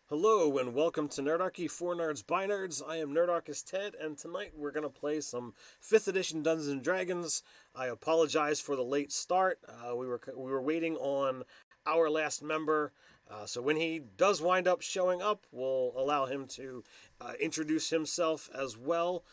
Hello and welcome to Nerdarchy for Nerds by Nerds. I am Nerdarchist Ted, and tonight we're going to play some 5th edition Dungeons and Dragons. I apologize for the late start. We were waiting on our last member, so when he does wind up showing up, we'll allow him to introduce himself as well.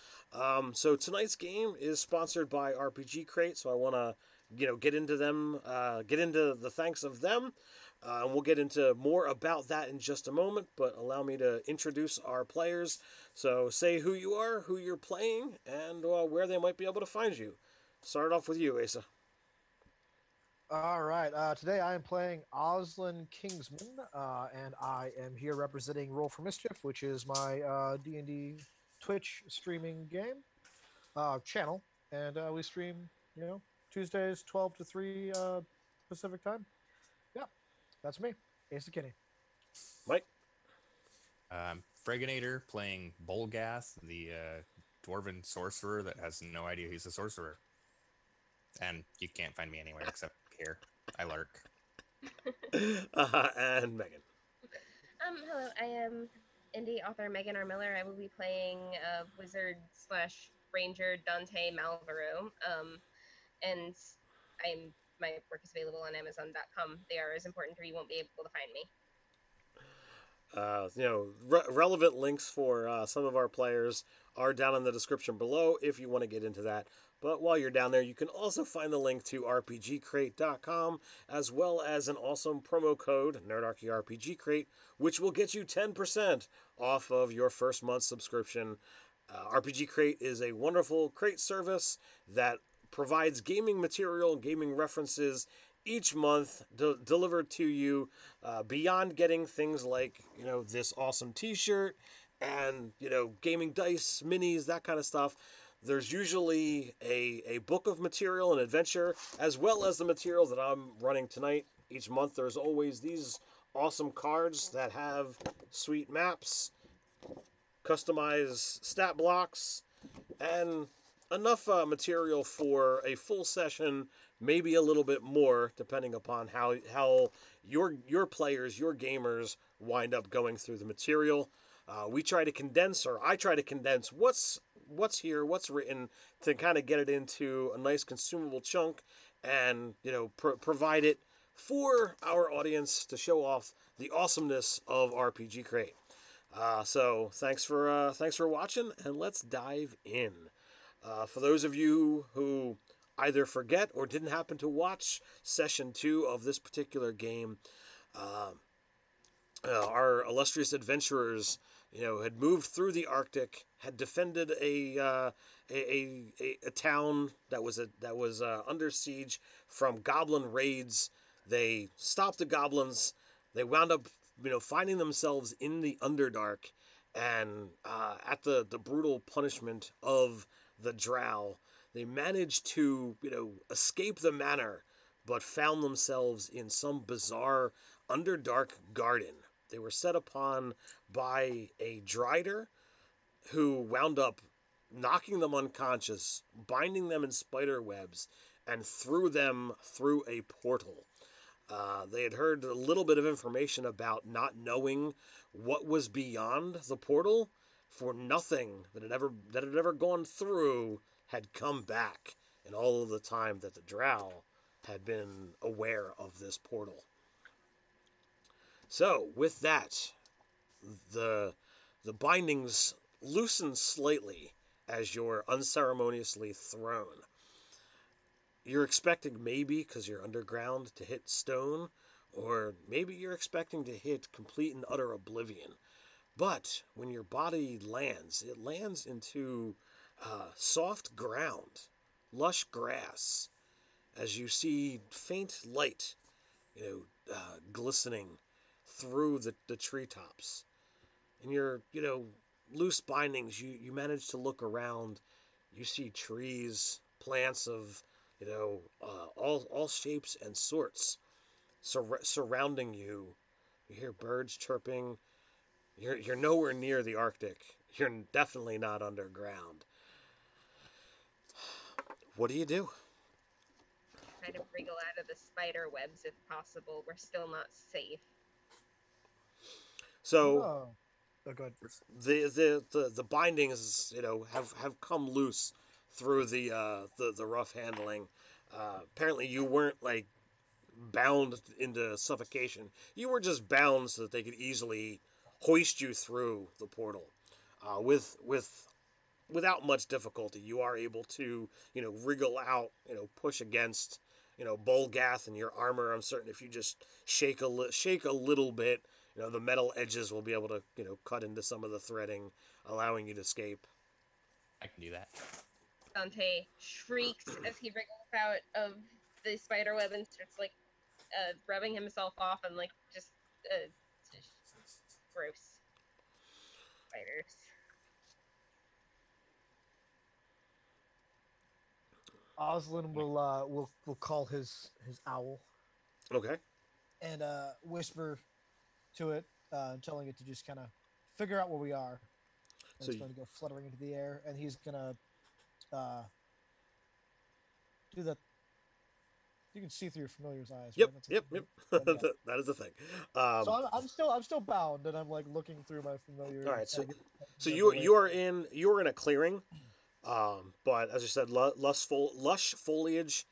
So tonight's game is sponsored by RPG Crate, so I want to get into them, get into the thanks of them. And we'll get into more about that in just a moment, but allow me to introduce our players. So say who you are, who you're playing, and where they might be able to find you. Start off with you, Asa. All right. Today I am playing Oslin Kingsman, and I am here representing Roll for Mischief, which is my D&D Twitch streaming game channel, and we stream, Tuesdays 12 to 3 Pacific time. Yeah, that's me, Asa Kinney. Mike. Freganator playing Bolgath, the dwarven sorcerer that has no idea he's a sorcerer. And you can't find me anywhere except here. I lurk. And Megan. Hello, I am indie author Megan R. Miller. I will be playing wizard slash ranger Dante Malvaro. And my work is available on Amazon.com. They are as important or you won't be able to find me. Relevant links for some of our players are down in the description below if you want to get into that. But while you're down there, you can also find the link to rpgcrate.com as well as an awesome promo code, Nerdarchy RPG Crate, which will get you 10% off of your first month subscription. RPG Crate is a wonderful crate service that provides gaming material and gaming references each month delivered to you, beyond getting things like this awesome t-shirt and gaming dice minis, that kind of stuff. There's usually a book of material and adventure, as well as the material that I'm running tonight. Each month there's always these awesome cards that have sweet maps, customized stat blocks, and enough material for a full session, maybe a little bit more, depending upon how your players, your gamers, wind up going through the material. We try to condense, or I try to condense what's here, what's written, to kind of get it into a nice consumable chunk, and provide it for our audience to show off the awesomeness of RPG Crate. So thanks for watching, and let's dive in. For those of you who either forget or didn't happen to watch session 2 of this particular game, our illustrious adventurers, had moved through the Arctic, had defended a town that was under siege from goblin raids. They stopped the goblins. They wound up, finding themselves in the Underdark, and at the brutal punishment of the Drow, they managed to, escape the manor, but found themselves in some bizarre Underdark garden. They were set upon by a Drider who wound up knocking them unconscious, binding them in spider webs, and threw them through a portal. They had heard a little bit of information about not knowing what was beyond the portal, for nothing that had ever gone through had come back in all of the time that the Drow had been aware of this portal. So, with that, the bindings loosen slightly as you're unceremoniously thrown. You're expecting, maybe because you're underground, to hit stone, or maybe you're expecting to hit complete and utter oblivion. But when your body lands, it lands into soft ground, lush grass, as you see faint light, glistening through the treetops. In your, loose bindings, you manage to look around. You see trees, plants of, all shapes and sorts surrounding you. You hear birds chirping. You're nowhere near the Arctic. You're definitely not underground. What do you do? Try to wriggle out of the spider webs if possible. We're still not safe. So Oh, oh good. the bindings, have come loose through the rough handling. Apparently, you weren't like bound into suffocation. You were just bound so that they could easily hoist you through the portal. Without much difficulty, you are able to wriggle out, push against Bolgath and your armor. I'm certain if you just shake a little bit, the metal edges will be able to cut into some of the threading, allowing you to escape. I can do that. Dante shrieks as he wriggles out of the spider web and starts like rubbing himself off and like just gross spiders. Oslin will call his owl Okay. and whisper to it, telling it to just kind of figure out where we are. And So it's going to go fluttering into the air, and he's gonna do that. You can see through your familiar's eyes. Yep, Right? That's yep, yep. okay. That is the thing. So I'm still bound, and I'm like looking through my familiar. All right, so so you are in a clearing, but as I said, lush foliage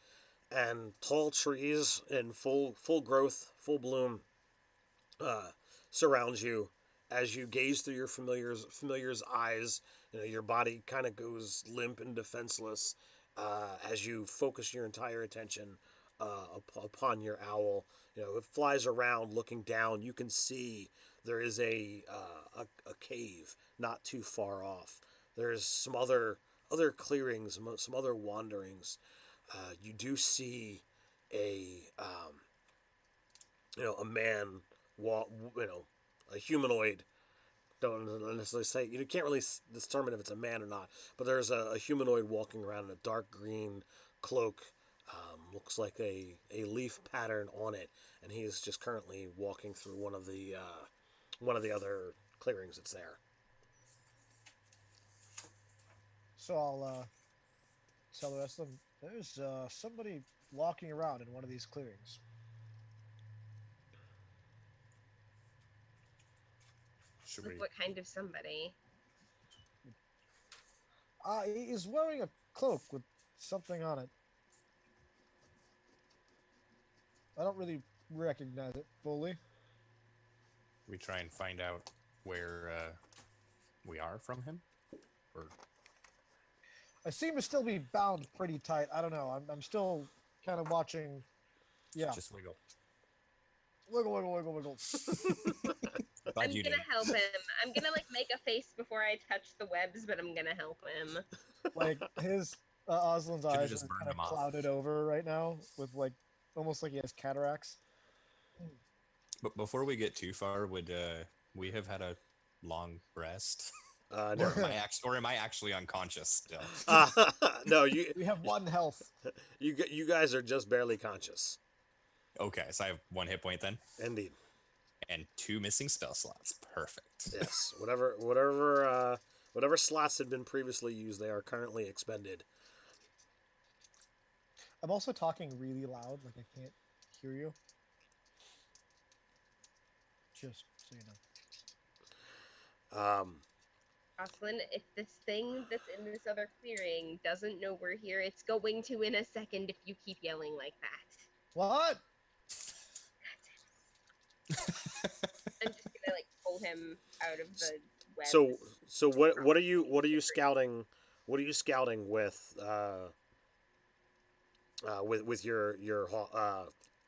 and tall trees in full growth, full bloom, uh, surrounds you. As you gaze through your familiar's eyes, your body kind of goes limp and defenseless as you focus your entire attention upon your owl. It flies around, looking down. You can see there is a cave not too far off. There's some other clearings, some other wanderings. You do see a a man a humanoid. Don't necessarily say you can't really determine if it's a man or not, but there's a humanoid walking around in a dark green cloak. Looks like a leaf pattern on it, and he is just currently walking through one of the other clearings that's there. So I'll tell the rest of them. There's somebody walking around in one of these clearings. Should Like we? what kind of somebody? He's wearing a cloak with something on it. I don't really recognize it fully. We try and find out where we are from him, or I seem to still be bound pretty tight. I don't know. I'm still kind of watching. Yeah. just wiggle. Wiggle, wiggle, wiggle, wiggle. Glad I'm you gonna did. help him. I'm gonna like make a face before I touch the webs, but I'm gonna help him. Like his Oslin's Should've eyes just are burned kind of him off. clouded over right now with like almost like he has cataracts. But before we get too far, would we have had a long rest? No. Or am I actually unconscious still? No, We have one health. you guys are just barely conscious. Okay, so I have 1 hit point then, Indeed. and 2 missing spell slots. Perfect. Yes. Whatever slots had been previously used, they are currently expended. I'm also talking really loud, like I can't hear you. Just so you know. Jocelyn, if this thing that's in this other clearing doesn't know we're here, it's going to in a second if you keep yelling like that. What? I'm just gonna like pull him out of the web. So what are you scouting? What are you scouting with with your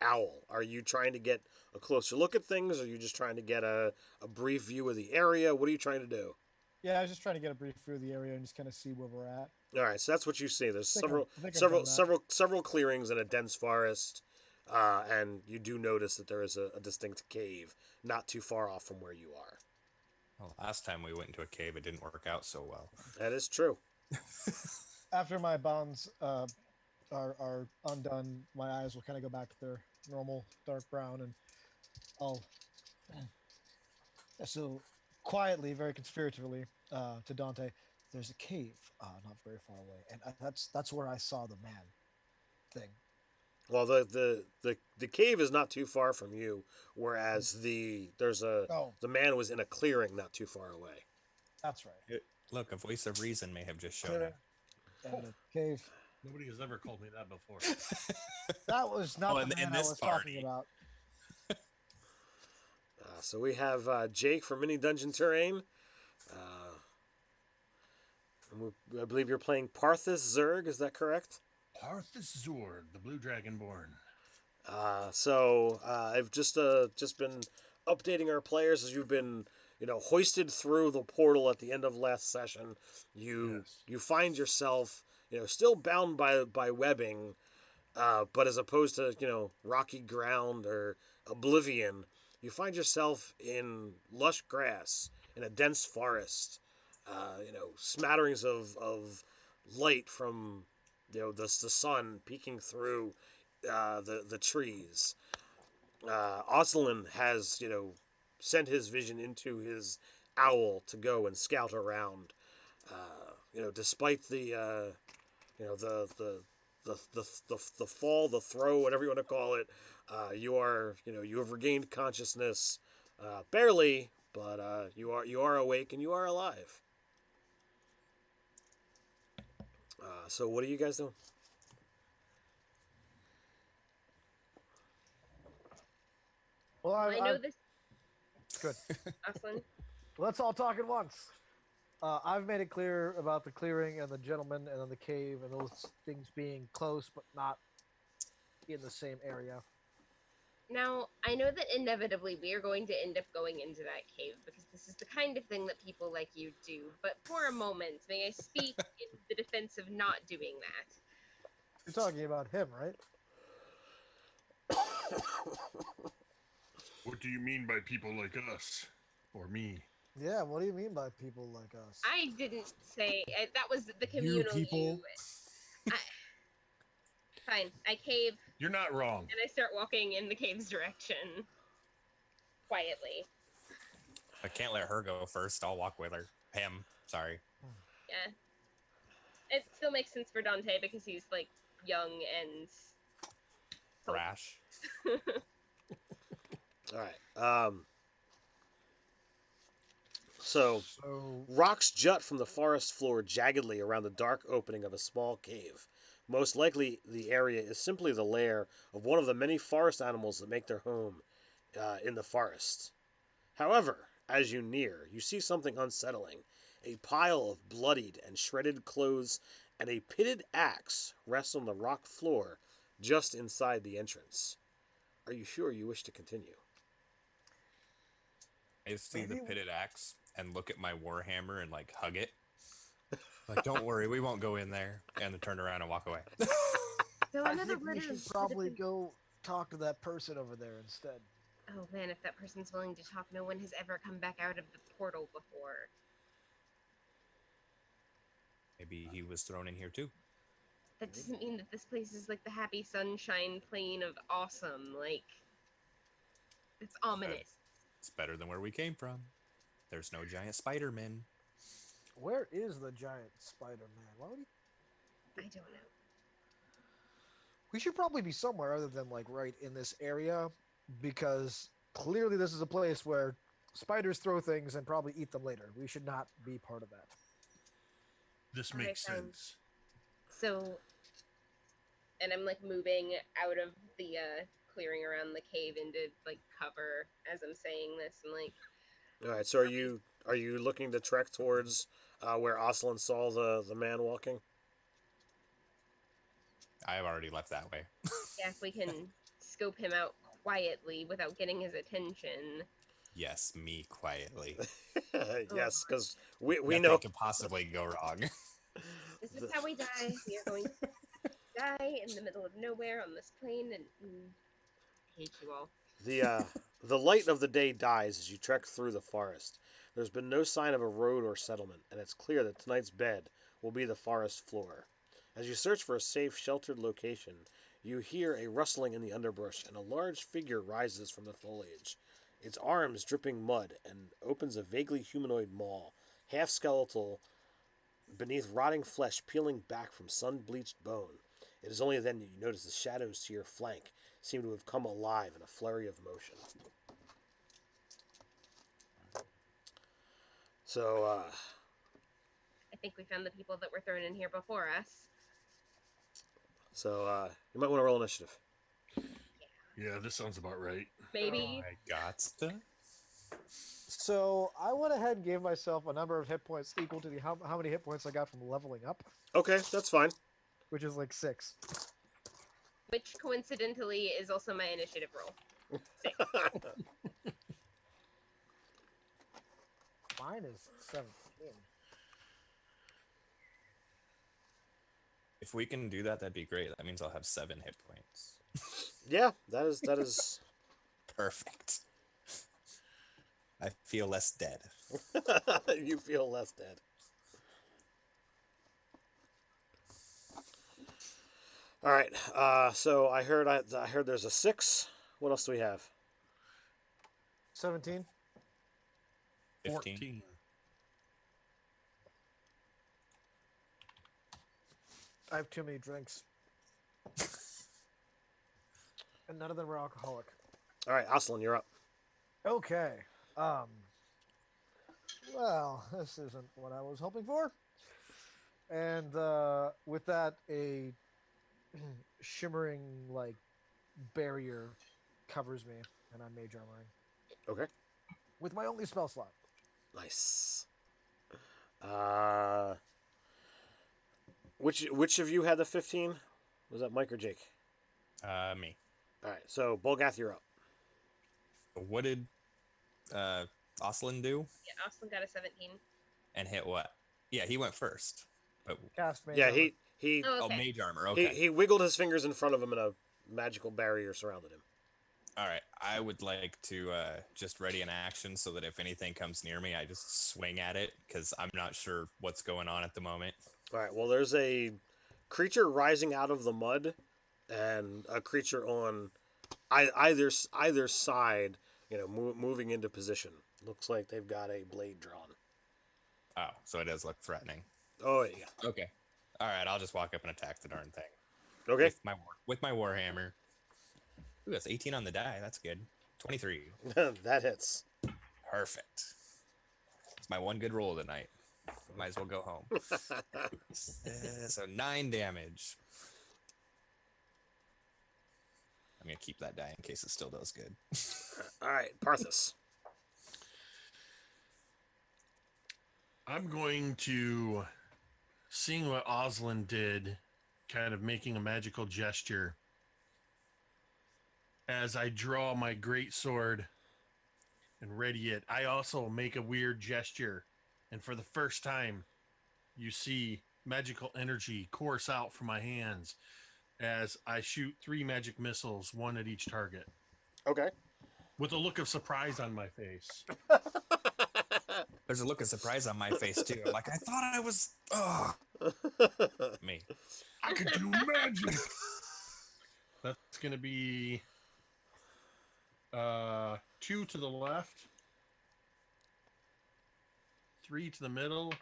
owl? Are you trying to get a closer look at things? Or are you just trying to get a brief view of the area? What are you trying to do? Yeah, I was just trying to get a brief view of the area and just kind of see where we're at. All right, so that's what you see. There's I think I've several done that. several clearings in a dense forest, and you do notice that there is a distinct cave not too far off from where you are. Well, last time we went into a cave, it didn't work out so well. That is true. After my bonds are undone, my eyes will kind of go back to their normal dark brown, and I'll so quietly, very conspiratively, to Dante. There's a cave not very far away, and that's where I saw the man thing. Well, the cave is not too far from you, whereas the Oh, man was in a clearing not too far away. that's right. Look, a voice of reason may have just shown Clearing up. and the cave. Nobody has ever called me that before. That was not Oh, the in man I this was talking party. about. So we have Jake from Mini Dungeon Terain. Uh, I believe you're playing Parthas Zerg. Is that correct? Parthas Zord, the Blue Dragonborn. I've just been updating our players as you've been hoisted through the portal at the end of last session. Yes. You find yourself still bound by webbing, but as opposed to rocky ground or oblivion, you find yourself in lush grass in a dense forest. Smatterings of light from the sun peeking through the trees. Ocelin has sent his vision into his owl to go and scout around. Despite the fall, the throw, whatever you want to call it, you have regained consciousness, barely, but you are awake and you are alive. So what are you guys doing? Well, I know this. Good. Aslan. Let's all talk at once. I've made it clear about the clearing and the gentleman and then the cave and those things being close but not in the same area. Now, I know that inevitably we are going to end up going into that cave because this is the kind of thing that people like you do. But for a moment, may I speak in the defense of not doing that? You're talking about him, right? What do you mean by people like us? Or me? Yeah, what do you mean by people like us? I didn't say that was the communal you. I, fine, I cave You're not wrong. and I start walking in the cave's direction quietly. I can't let her go first. I'll walk with her. Him. Sorry. Yeah, it still makes sense for Dante because he's like young and Brash. All right. So So, rocks jut from the forest floor jaggedly around the dark opening of a small cave. Most likely, the area is simply the lair of one of the many forest animals that make their home in the forest. However, as you near, you see something unsettling. A pile of bloodied and shredded clothes and a pitted axe rests on the rock floor just inside the entrance. Are you sure you wish to continue? I see the Maybe- pitted axe and look at my warhammer and like hug it. Like, don't worry, we won't go in there. And then turn around and walk away. so I another think we word should of probably citizen- go talk to that person over there instead. Oh man, if that person's willing to talk, no one has ever come back out of the portal before. Maybe he was thrown in here too. That doesn't mean that this place is like the happy sunshine plane of awesome. Like, it's ominous. It's better than where we came from. There's no giant Spider-Man. Where is the giant Spider-Man? Why would he? I don't know. We should probably be somewhere other than like right in this area because clearly this is a place where spiders throw things and probably eat them later. We should not be part of that. This Alright, makes fine. sense. So, and I'm like moving out of the clearing around the cave into like cover as I'm saying this, and like, All right. So are you looking to trek towards where Ocelin saw the man walking? I have already left that way. yeah, if we can scope him out quietly without getting his attention. Yes, me quietly. Yes, because we Nothing know. could possibly go wrong. This is how we die. We are going to die in the middle of nowhere on this plane, and I hate you all. The light of the day dies as you trek through the forest. There's been no sign of a road or settlement, and it's clear that tonight's bed will be the forest floor. As you search for a safe, sheltered location, you hear a rustling in the underbrush, and a large figure rises from the foliage. Its arms dripping mud and opens a vaguely humanoid maw, half skeletal, beneath rotting flesh peeling back from sun-bleached bone. It is only then that you notice the shadows to your flank seem to have come alive in a flurry of motion. So, I think we found the people that were thrown in here before us. you might want to roll initiative. Yeah, this sounds about right. Maybe. I got to. So I went ahead and gave myself a number of hit points equal to the how many hit points I got from leveling up, Okay, that's fine. which is like 6. Which coincidentally is also my initiative roll. 6. Mine is 17. If we can do that, that'd be great. That means I'll have 7 hit points. Yeah, that is. Perfect. I feel less dead. You feel less dead. All right. So I heard there's a 6. What else do we have? 17. 15. 14. I have too many drinks. And none of them are alcoholic. All right, Aslan, you're up. Okay. Well, this isn't what I was hoping for. And with that, a shimmering like barrier covers me, and I'm mage armoring Okay. with my only spell slot. Nice. Which of you had the 15? Was that Mike or Jake? Me. All right. So Bolgath, you're up. What did Oslin do? Yeah, Austin got a 17. And hit what? Yeah, he went first. But Cast mage Yeah, armor. he Oh, oh, okay. mage armor. Okay. he wiggled his fingers in front of him, and a magical barrier surrounded him. All right. I would like to just ready an action so that if anything comes near me, I just swing at it because I'm not sure what's going on at the moment. All right. Well, there's a creature rising out of the mud, and a creature on either side. Moving into position. Looks like they've got a blade drawn. Oh, so it does look threatening. Oh yeah. Okay. All right. I'll just walk up and attack the darn thing Okay. with my warhammer. Ooh, that's 18 on the die. That's good. 23. That hits. Perfect. It's my one good roll of the night. Might as well go home. So 9 damage. I'm going to keep that die in case it still does good. All right, Parthas. I'm going to, seeing what Oslin did, kind of making a magical gesture. As I draw my great sword and ready it, I also make a weird gesture. And for the first time, you see magical energy course out from my hands as I shoot 3 magic missiles, 1 at each target, Okay. with a look of surprise on my face. There's a look of surprise on my face, too. I'm like, I thought I was... Oh, me. I could do magic! That's going to be 2 to the left, 3 to the middle,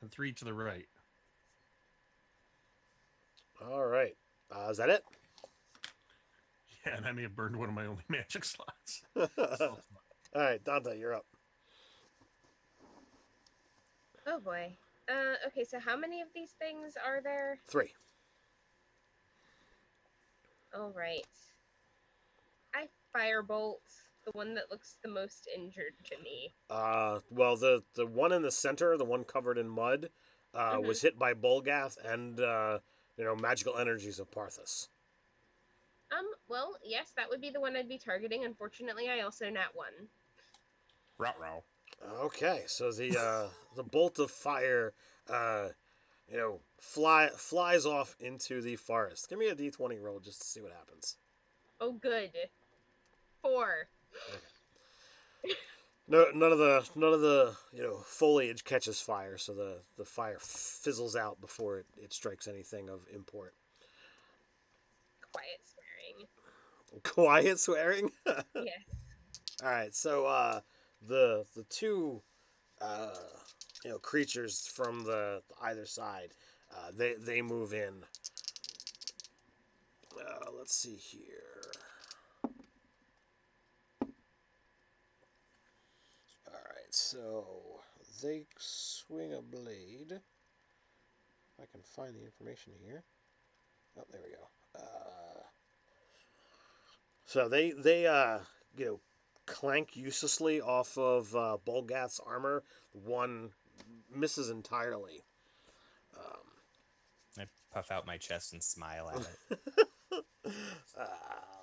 and 3 to the right. All right. Is that it? Yeah, and I may have burned one of my only magic slots. All right, Dante, you're up. Oh boy. Okay, so how many of these things are there? 3. All right. I firebolt the one that looks the most injured to me. Well, the one in the center, the one covered in mud, was hit by Bolgath and magical energies of Parthas. Well, yes, that would be the one I'd be targeting. Unfortunately, I also nat 1. Row. Okay, so the bolt of fire, flies off into the forest. Give me a d20 roll just to see what happens. Oh, good. 4. No, none of the foliage catches fire, so the fire fizzles out before it strikes anything of import. Quiet swearing. Quiet swearing. Yes. All right, so the 2 creatures from the either side, they move in, Let's see here. Alright, so they swing a blade. If I can find the information here. Oh, there we go. So they clank uselessly off of Bolgath's armor. One misses entirely. I puff out my chest and smile at it.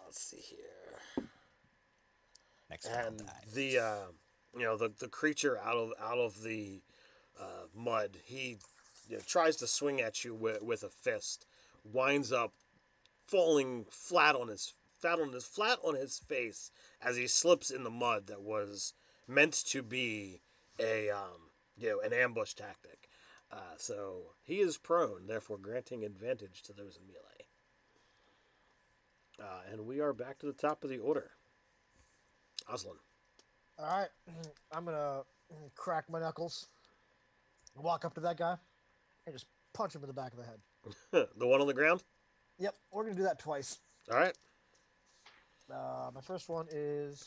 Let's see here. Next time I'll And die. the creature out of the mud, he tries to swing at you with a fist, winds up falling flat on his face as he slips in the mud that was meant to be an ambush tactic. So he is prone, therefore granting advantage to those in melee. And we are back to the top of the order. Aslan. All right, I'm gonna crack my knuckles, walk up to that guy, and just punch him in the back of the head. The one on the ground? Yep, we're gonna do that twice. All right. My first one is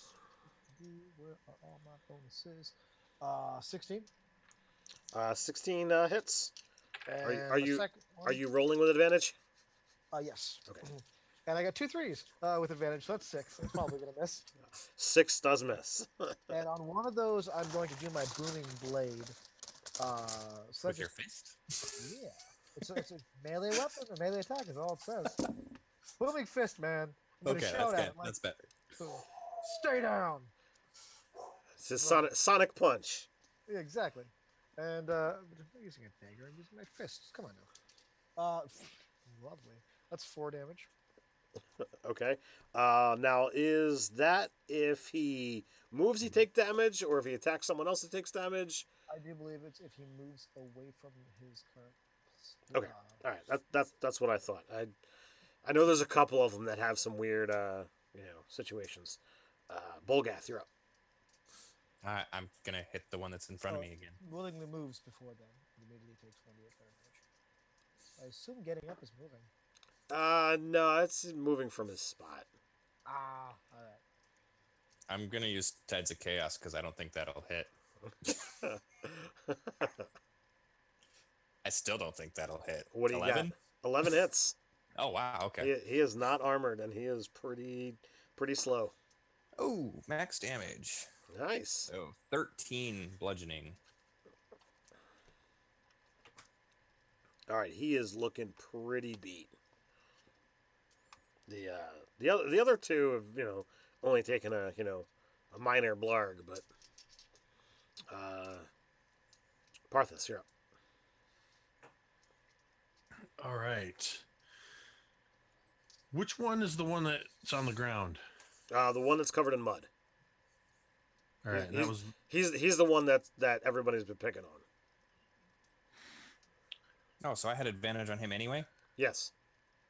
where are all my bonuses? 16. 16 hits. And Are the you second one, are you rolling with advantage? yes. Okay. And I got 2 threes with advantage, so that's 6. It's probably gonna miss. 6 does miss. And on one of those, I'm going to do my booming blade. So With your fist? yeah, it's a melee weapon. A melee attack is all it says. Booming fist, man. I'm gonna Okay, shout that's at good. him like, That's better. stay down. It's a sonic punch. Yeah, exactly. And I'm not using a dagger. I'm using my fists. Come on now. Lovely. That's 4 damage. Okay. Now is that if he moves, he take damage, or if he attacks someone else, he takes damage? I do believe it's if he moves away from his current. Okay. All right. That's what I thought. I know there's a couple of them that have some weird situations. Bolgath, you're up. I'm gonna hit the one that's in front of me again. Willingly moves before then. It immediately takes 1d8 fire damage. I assume getting up is moving. No, it's moving from his spot. All right. I'm gonna use Tides of Chaos because I don't think that'll hit. I still don't think that'll hit. What do you 11? got? 11 hits. Oh wow, okay. He is not armored, and he is pretty slow. Oh, max damage. Nice. So 13 bludgeoning. All right, he is looking pretty beat. The other two have only taken a minor blarg, but Parthas, you're up. All right. Which one is the one that's on the ground? The one that's covered in mud. All right, He's the one that everybody's been picking on. Oh, so I had advantage on him anyway? Yes.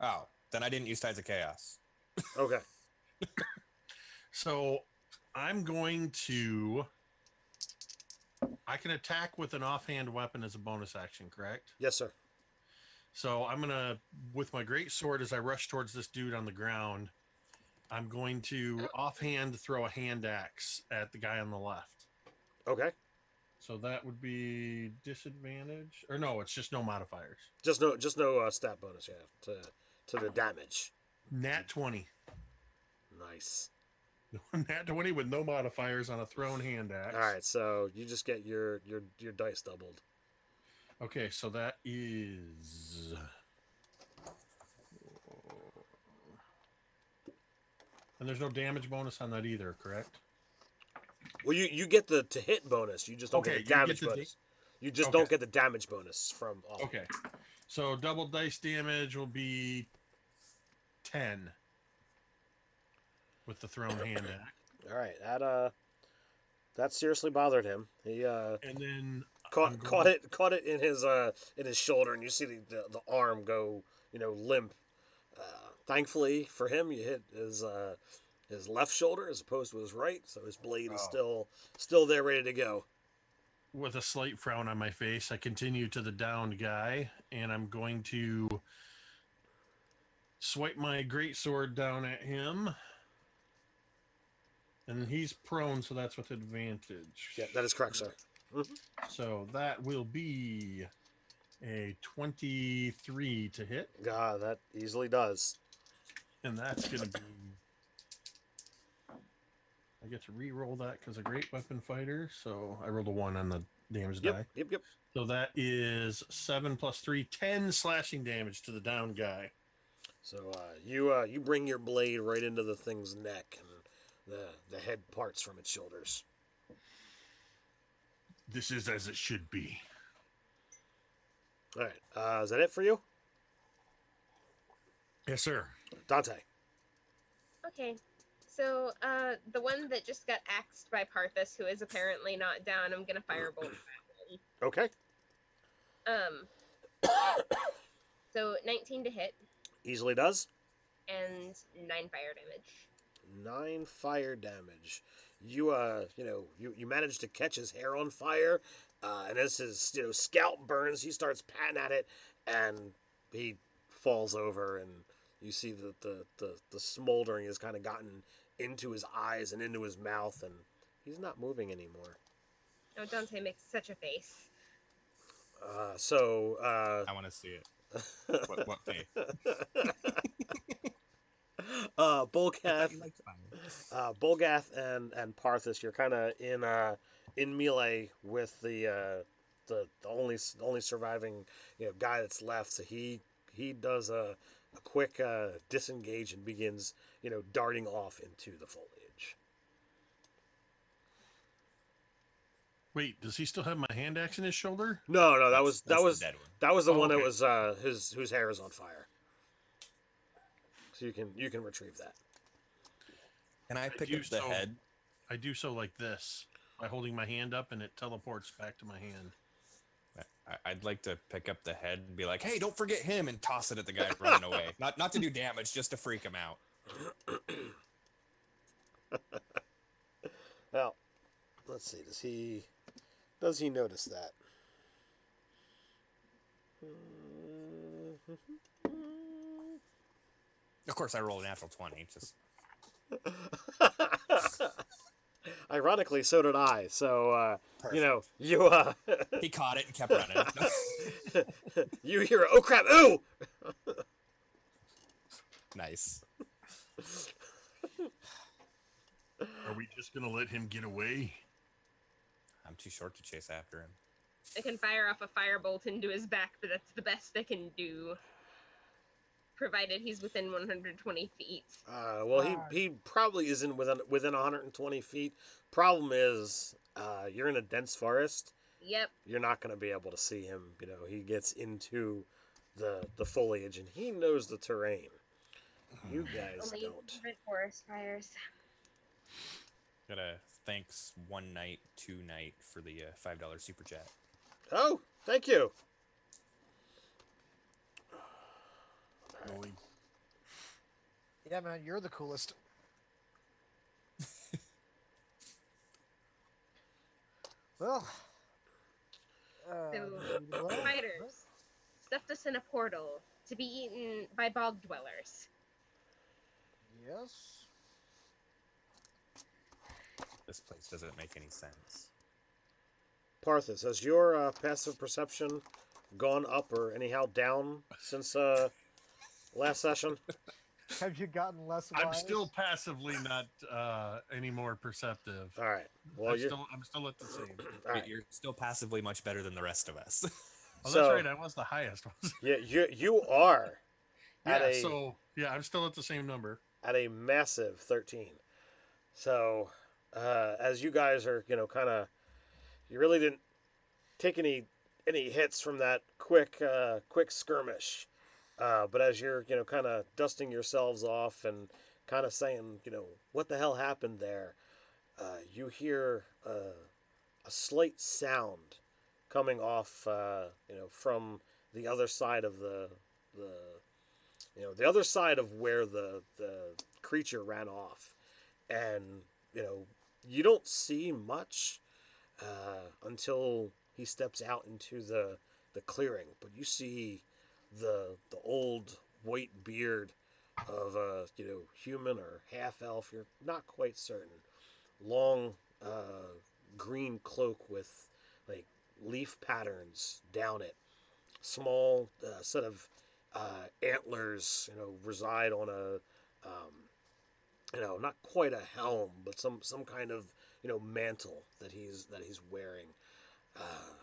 Oh, then I didn't use Tides of Chaos. Okay. So I'm going to. I can attack with an offhand weapon as a bonus action, correct? Yes, sir. So I'm gonna, with my great sword, as I rush towards this dude on the ground, I'm going to offhand throw a hand axe at the guy on the left. Okay. So that would be disadvantage, or no? It's just no modifiers. Just no stat bonus. Yeah, to the damage. Nat 20. Nice. Nat 20 with no modifiers on a thrown hand axe. All right, so you just get your dice doubled. Okay, so that is. And there's no damage bonus on that either, correct? Well, you get the to hit bonus. You just don't get the damage bonus. You just don't get the damage bonus from all. Okay. So double dice damage will be 10 with the thrown hand axe. All right, that seriously bothered him. He And then caught it in his shoulder, and you see the arm go limp. Thankfully for him, you hit his left shoulder as opposed to his right, so his blade is still there, ready to go. With a slight frown on my face, I continue to the downed guy, and I'm going to swipe my greatsword down at him. And he's prone, so that's with advantage. Yeah, that is correct, sir. Mhm. So that will be a 23 to hit. God, that easily does. And that's going to be... I get to re-roll that because a great weapon fighter. So I rolled a 1 on the damage die. Yep. So that is 7 plus 3, 10 slashing damage to the down guy. So you bring your blade right into the thing's neck, and the head parts from its shoulders. This is as it should be. All right, is that it for you, Yes, sir. Dante? Okay. So, the one that just got axed by Parthas, who is apparently not down, I'm gonna firebolt that Okay. one. So 19 to hit Easily does. and 9 fire damage. 9 fire damage. You manage to catch his hair on fire, and as his scalp burns, he starts patting at it, and he falls over, and you see that the smoldering has kind of gotten into his eyes and into his mouth, and he's not moving anymore. Oh, Dante makes such a face. I want to see it. What face? Bolgath and Parthas, you're kind of in melee with the only surviving guy that's left. So he does a quick disengage and begins darting off into the foliage. Wait, does he still have my hand axe in his shoulder? No, that That's was the dead one. that was the one Okay. that was whose hair is on fire. So you can retrieve that. Can I pick do up the so. head? I do so like this, by holding my hand up, and it teleports back to my hand. I'd like to pick up the head and be like, "Hey, don't forget him," and toss it at the guy running away. Not to do damage, just to freak him out. Well, let's see. Does he notice that? Of course, I rolled a natural 20. Just Ironically, so did I. So Perfect. you he caught it and kept running. you hear, "Oh crap! Ooh!" Nice. Are we just gonna let him get away? I'm too short to chase after him. They can fire off a firebolt into his back, but that's the best they can do. Provided he's within 120 feet. Well, he probably isn't within 120 feet. Problem is, you're in a dense forest. Yep. You're not going to be able to see him. He gets into the foliage, and he knows the terrain. You guys Only don't. favorite forest fires. Gotta thanks One Night, Two Night for the $5 super chat. Oh, thank you. Really? Yeah, man, you're the coolest. Well, So, spiders stuffed us in a portal to be eaten by bog dwellers. yes. This place doesn't make any sense. Parthas, has your passive perception gone up or anyhow down since last session? Have you gotten less I'm wise? still passively not any more perceptive. All right. Well, I'm still at the same. all right. You're still passively much better than the rest of us. Oh, So- that's right. I was the highest. Yeah, you are at I'm still at the same number. at a massive 13. So, as you guys are, kind of, you really didn't take any hits from that quick skirmish. But as you're, kind of dusting yourselves off and kind of saying, what the hell happened there, you hear a slight sound coming off, from the other side of the other side of where the creature ran off, and you don't see much until he steps out into the clearing, but you see the old white beard of a human or half elf. You're not quite certain. Long green cloak with like leaf patterns down it. Small set of antlers, reside on a not quite a helm, but some kind of mantle that he's wearing. Uh,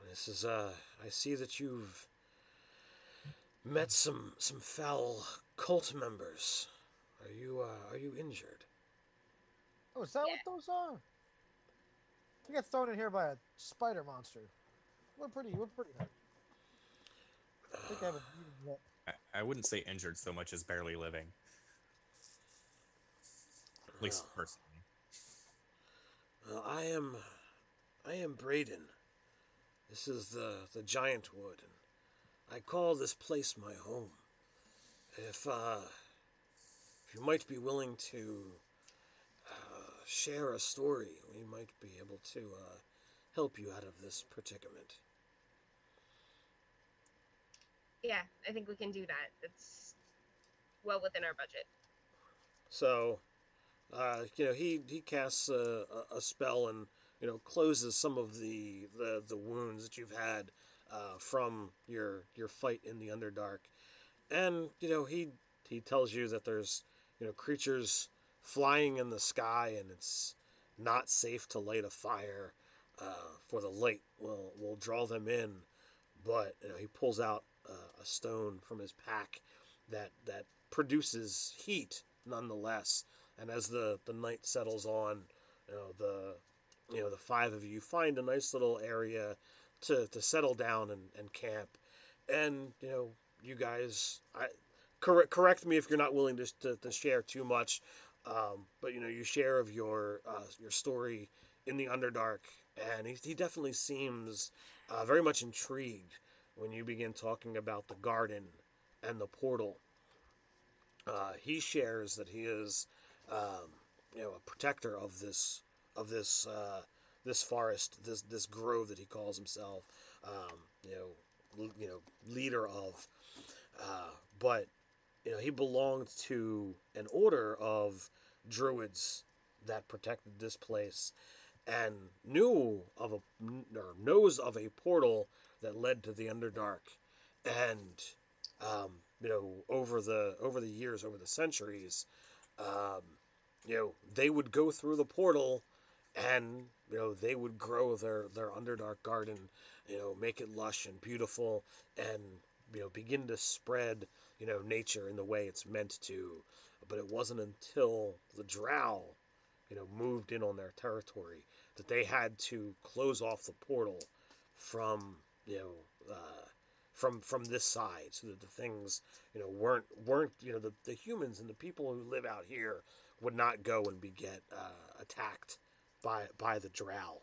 this is I see that you've met some foul cult members. Are you injured? Oh, is that Yeah. what those are? We got thrown in here by a spider monster. We're pretty hurt. I think I have a bleeding lip. I wouldn't say injured so much as barely living, at least Well, personally. I am Braden. This is the giant wood, and I call this place my home. If you might be willing to share a story, we might be able to help you out of this predicament. Yeah, I think we can do that. It's well within our budget. So, he casts a spell and closes some of the wounds that you've had from your fight in the Underdark, and he tells you that there's creatures flying in the sky, and it's not safe to light a fire, for the light will draw them in. But he pulls out a stone from his pack that produces heat nonetheless. And as the night settles on, the five of you find a nice little area to settle down and camp. And you guys, correct me if you're not willing to share too much, but you share of your story in the Underdark, and he definitely seems very much intrigued when you begin talking about the garden and the portal. He shares that he is, a protector of this forest, this grove that he calls himself, um, leader of. But he belonged to an order of druids that protected this place, and knows of a portal that led to the Underdark, and over the years, over the centuries, um, they would go through the portal, and they would grow their Underdark garden, make it lush and beautiful, and begin to spread nature in the way it's meant to. But it wasn't until the Drow moved in on their territory that they had to close off the portal from from this side, so that the things weren't the humans and the people who live out here would not go and get attacked by the Drow.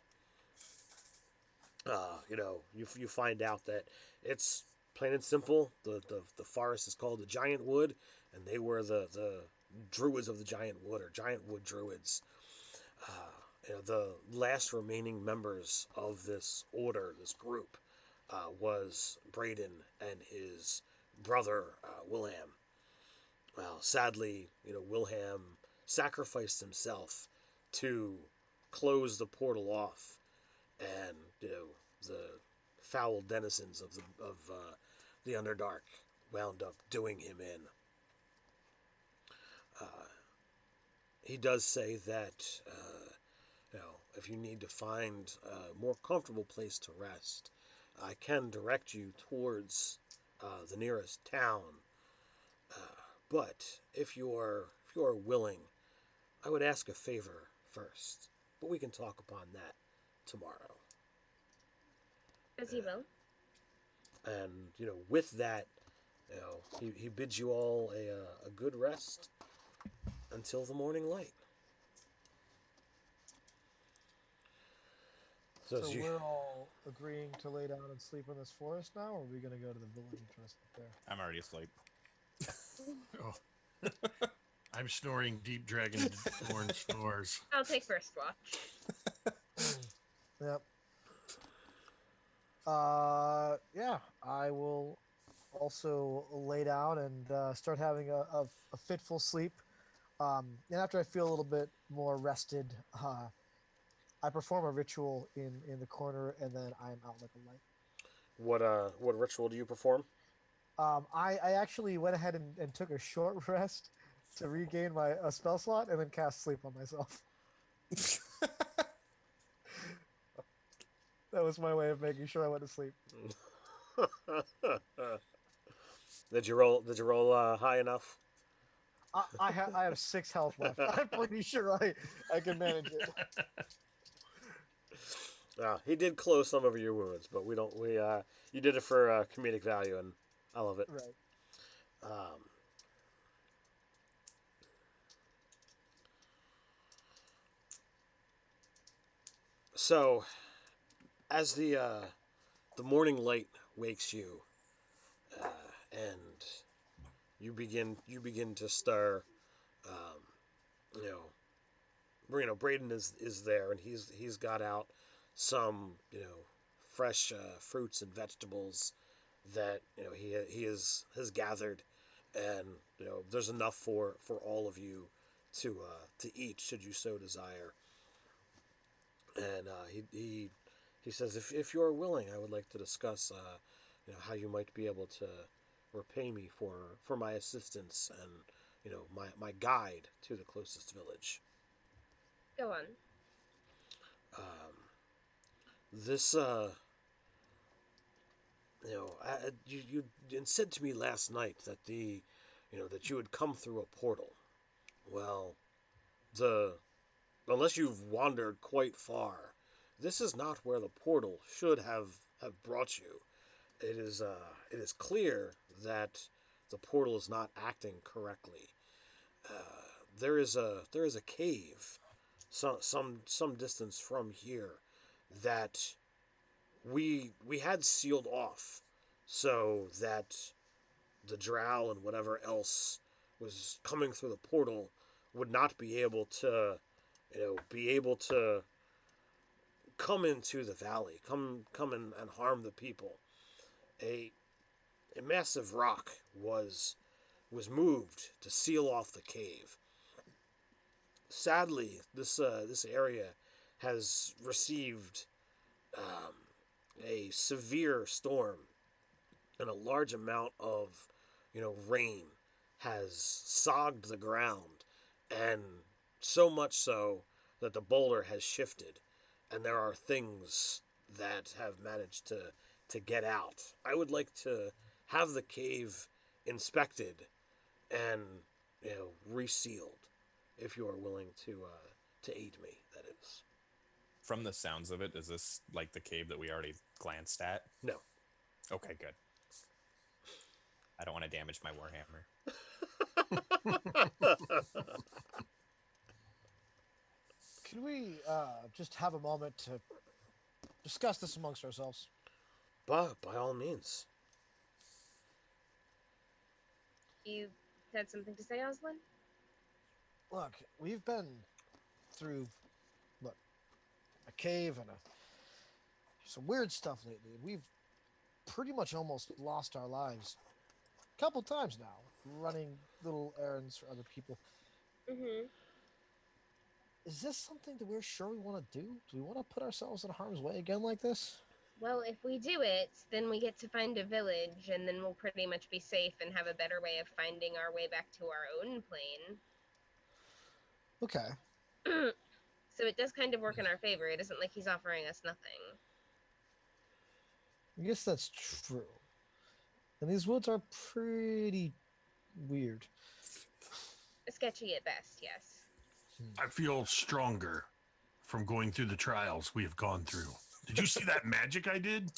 You find out that it's plain and simple. The forest is called the Giant Wood, and they were the druids of the Giant Wood, or Giant Wood druids. The last remaining members of this order, this group, was Braden and his brother Wilham. Well, sadly, Wilham sacrificed himself to close the portal off, and the foul denizens of the Underdark wound up doing him in. Uh, he does say that if you need to find a more comfortable place to rest, I can direct you towards the nearest town. But if you are willing, I would ask a favor first. But we can talk upon that tomorrow. As he will. And with that, he bids you all a good rest until the morning light. So So as you, we're all agreeing to lay down and sleep in this forest now, or are we going to go to the village and try to sleep there? I'm already asleep. Oh. I'm snoring deep dragon born snores. I'll take first watch. Yep. Yeah, I will also lay down and start having a fitful sleep. And after I feel a little bit more rested, I perform a ritual in the corner, and then I'm out like a light. What ritual do you perform? I actually went ahead and took a short rest to regain my a spell slot, and then cast sleep on myself. That was my way of making sure I went to sleep. Did you roll high enough? I have 6 health left. I'm pretty sure I can manage it. He did close some of your wounds, but we you did it for comedic value, and I love it. Right. Um, so as the morning light wakes you, and you begin to stir, um, you Braden is there, and he's got out some fresh fruits and vegetables that he has gathered, and there's enough for all of you to eat should you so desire. And he says, if you're willing, I would like to discuss how you might be able to repay me for my assistance and my guide to the closest village. Go on. This you said to me last night that that you had come through a portal. Well, the unless you've wandered quite far, this is not where the portal should have brought you. It is clear that the portal is not acting correctly. There is a cave some distance from here that we had sealed off so that the drow and whatever else was coming through the portal would not be able to come into the valley, come and harm the people. A massive rock was moved to seal off the cave. Sadly, this area has received um, a severe storm, and a large amount of rain has sogged the ground, and so much so that the boulder has shifted, and there are things that have managed to get out. I would like to have the cave inspected and resealed, if you are willing to aid me. That is. From the sounds of it, is this like the cave that we already glanced at? No. Okay, good. I don't want to damage my warhammer. Can we just have a moment to discuss this amongst ourselves? But by all means. You had something to say, Oslin? Look, we've been through a cave and some weird stuff lately. We've pretty much almost lost our lives a couple times now, running little errands for other people. Mm-hmm. Is this something that we're sure we want to do? Do we want to put ourselves in harm's way again like this? Well, if we do it, then we get to find a village, and then we'll pretty much be safe and have a better way of finding our way back to our own plane. Okay. So it does kind of work in our favor. It isn't like he's offering us nothing. I guess that's true. And these woods are pretty weird. Sketchy at best, yes. I feel stronger from going through the trials we have gone through. Did you see that magic I did?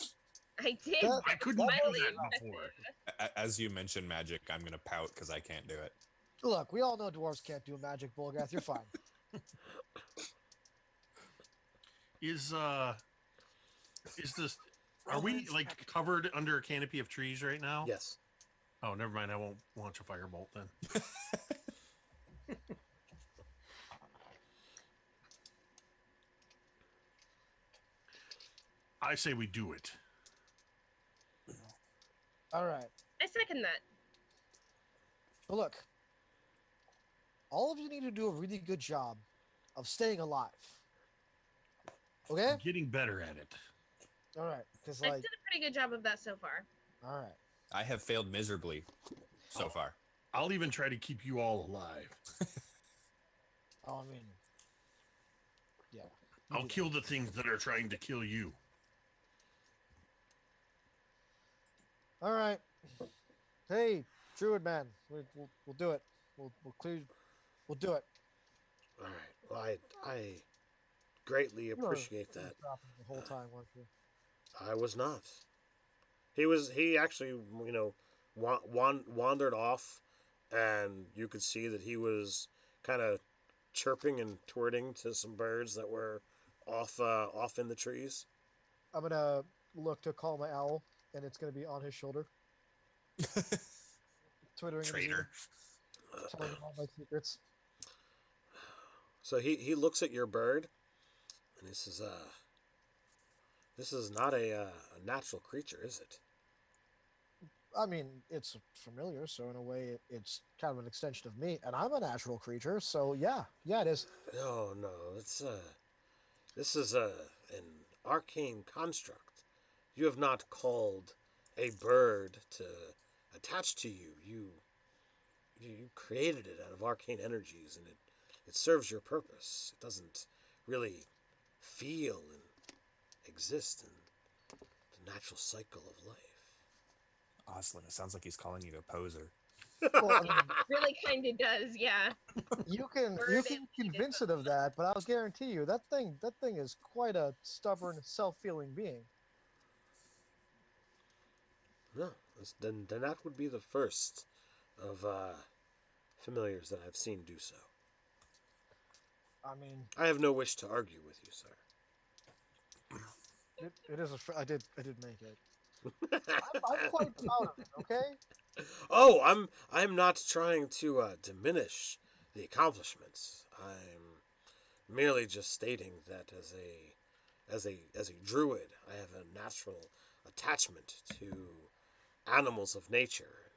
I did. I couldn't do Mildly that before. As you mentioned magic, I'm going to pout because I can't do it. Look, we all know dwarves can't do magic, Bulgath. You're fine. Is this? Are we like covered under a canopy of trees right now? Yes. Oh, never mind. I won't launch a firebolt then. I say we do it. All right. I second that. But look, all of you need to do a really good job of staying alive. Okay? Getting better at it. All right. Because, I've like, done a pretty good job of that so far. all right. I have failed miserably so far. I'll even try to keep you all alive. Oh, I mean, yeah. I'll kill the things that are trying to kill you. All right. Hey, druid man, we'll do it. We'll clear. We'll do it. All right. Well, I greatly You were appreciate that. stopping the whole time, weren't you? I was not. He actually, you know, wandered off, and you could see that he was kind of chirping and twirting to some birds that were off in the trees. I'm gonna look to call my owl, and it's gonna be on his shoulder, twittering in his ear, Traitor. telling him all my secrets. So he looks at your bird, and he says, this is not a natural creature, is it?" I mean, it's familiar, so in a way, it's kind of an extension of me, and I'm a natural creature, so yeah, it is. No, no, this is an arcane construct. You have not called a bird to attach to you. You created it out of arcane energies, and it serves your purpose. It doesn't really feel and exist in the natural cycle of life. Oslin, it sounds like he's calling you a poser. Well, I mean, Really kind of does, yeah. you can convince it of that, but I'll guarantee you that thing is quite a stubborn, self-feeling being. No, then that would be the first of familiars that I've seen do so. I mean, I have no wish to argue with you, sir. it is I did make it. I'm quite proud of it. Okay. Oh, I'm not trying to diminish the accomplishments. I'm merely just stating that as a druid, I have a natural attachment to animals of nature.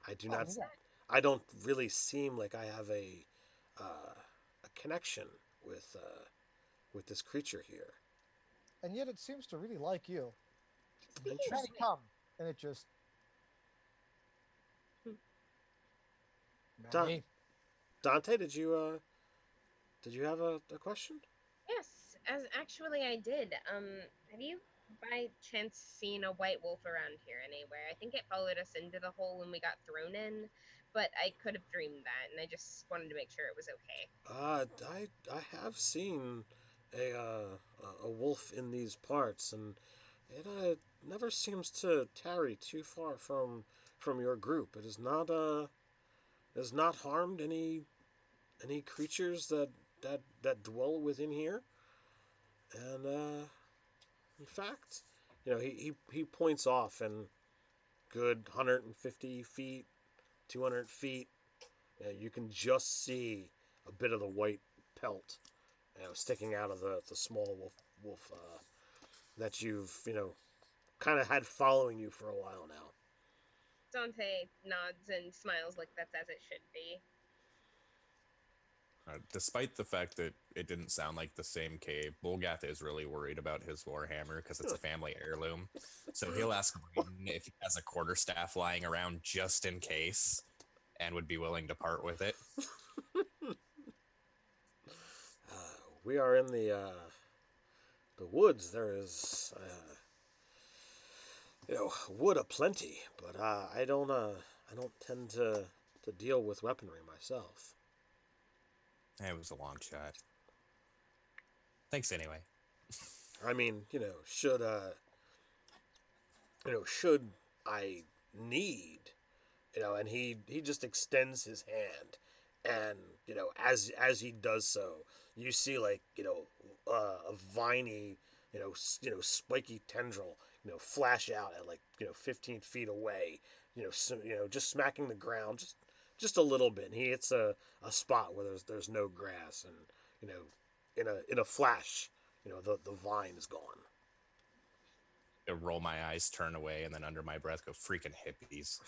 I do not. Yeah. I don't really seem like I have a connection with this creature here. And yet it seems to really like you. Interesting. Hey, come, and it just. Maggie? Dante, did you have a question? Yes, as actually I did. Have you by chance seen a white wolf around here anywhere? I think it followed us into the hole when we got thrown in, but I could have dreamed that, and I just wanted to make sure it was okay. I have seen a wolf in these parts, and it never seems to tarry too far from your group. It has not harmed any creatures that dwell within here, and in fact, you know, he points off and good 150 feet, 200 feet. You can just see a bit of the white pelt, sticking out of the small wolf that you've kind of had following you for a while now. Dante nods and smiles like that's as it should be. Despite the fact that it didn't sound like the same cave, Bulgath is really worried about his warhammer because it's a family heirloom. So he'll ask Braden if he has a quarterstaff lying around just in case, and would be willing to part with it. We are in the woods. There is wood aplenty, but I don't tend to deal with weaponry myself. It was a long shot. Thanks anyway. I mean, should should I need, and he just extends his hand, and as he does so, you see like a viney, spiky tendril, flash out at like 15 feet away, just smacking the ground just a little bit. And he hits a spot where there's no grass, and in a flash, the vine is gone. I roll my eyes, turn away, and then under my breath go, freaking hippies.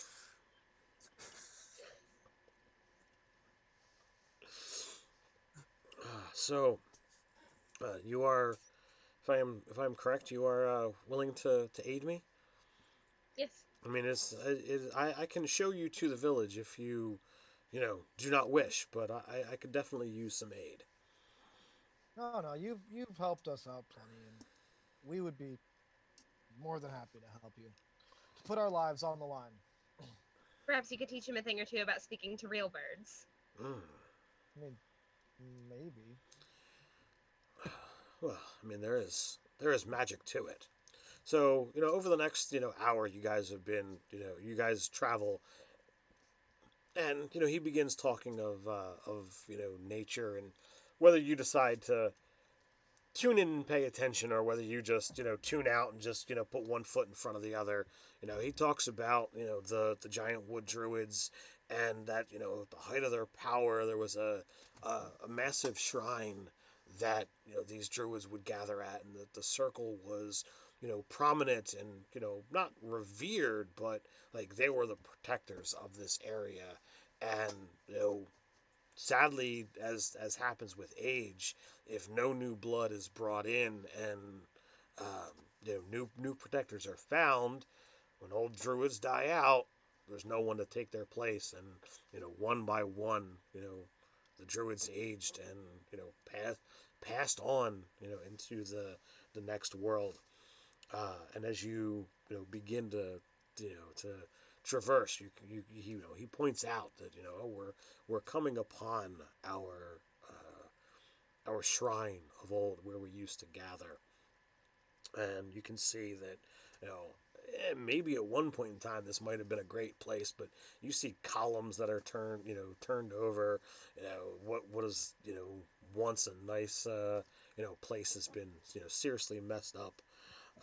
So, you are, if I'm correct, you are willing to aid me. Yes. I mean, I can show you to the village if you, do not wish, but I could definitely use some aid. No, you've helped us out plenty, and we would be more than happy to help you. To put our lives on the line. Perhaps you could teach him a thing or two about speaking to real birds. Mm. I mean, maybe. Well, I mean, there is magic to it. So, over the next, hour, you guys have been, you guys travel, and he begins talking of nature, and whether you decide to tune in and pay attention, or whether you just tune out and just put one foot in front of the other. He talks about the giant wood druids, and that at the height of their power there was a massive shrine that these druids would gather at, and that the circle was prominent and not revered, but like they were the protectors of this area. And sadly, as happens with age, if no new blood is brought in, and new protectors are found, when old druids die out, there's no one to take their place, and one by one, the druids aged and passed on into the next world. And as begin to traverse, he points out that we're coming upon our shrine of old, where we used to gather, and you can see that maybe at one point in time this might have been a great place, but you see columns that are turned over. What is once a nice place has been seriously messed up.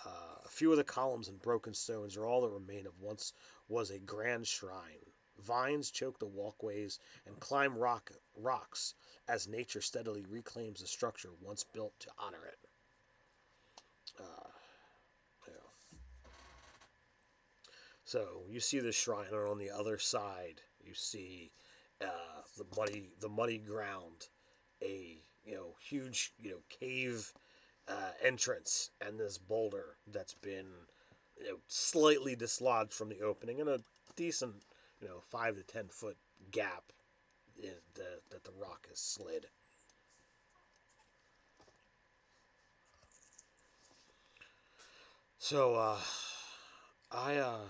A few of the columns and broken stones are all that remain of once was a grand shrine. Vines choke the walkways and climb rocks as nature steadily reclaims the structure once built to honor it. Uh, you know. So you see the shrine, and on the other side, you see the muddy ground, a huge cave entrance, and this boulder that's been slightly dislodged from the opening, and a decent 5 to 10 foot gap that the rock has slid. So I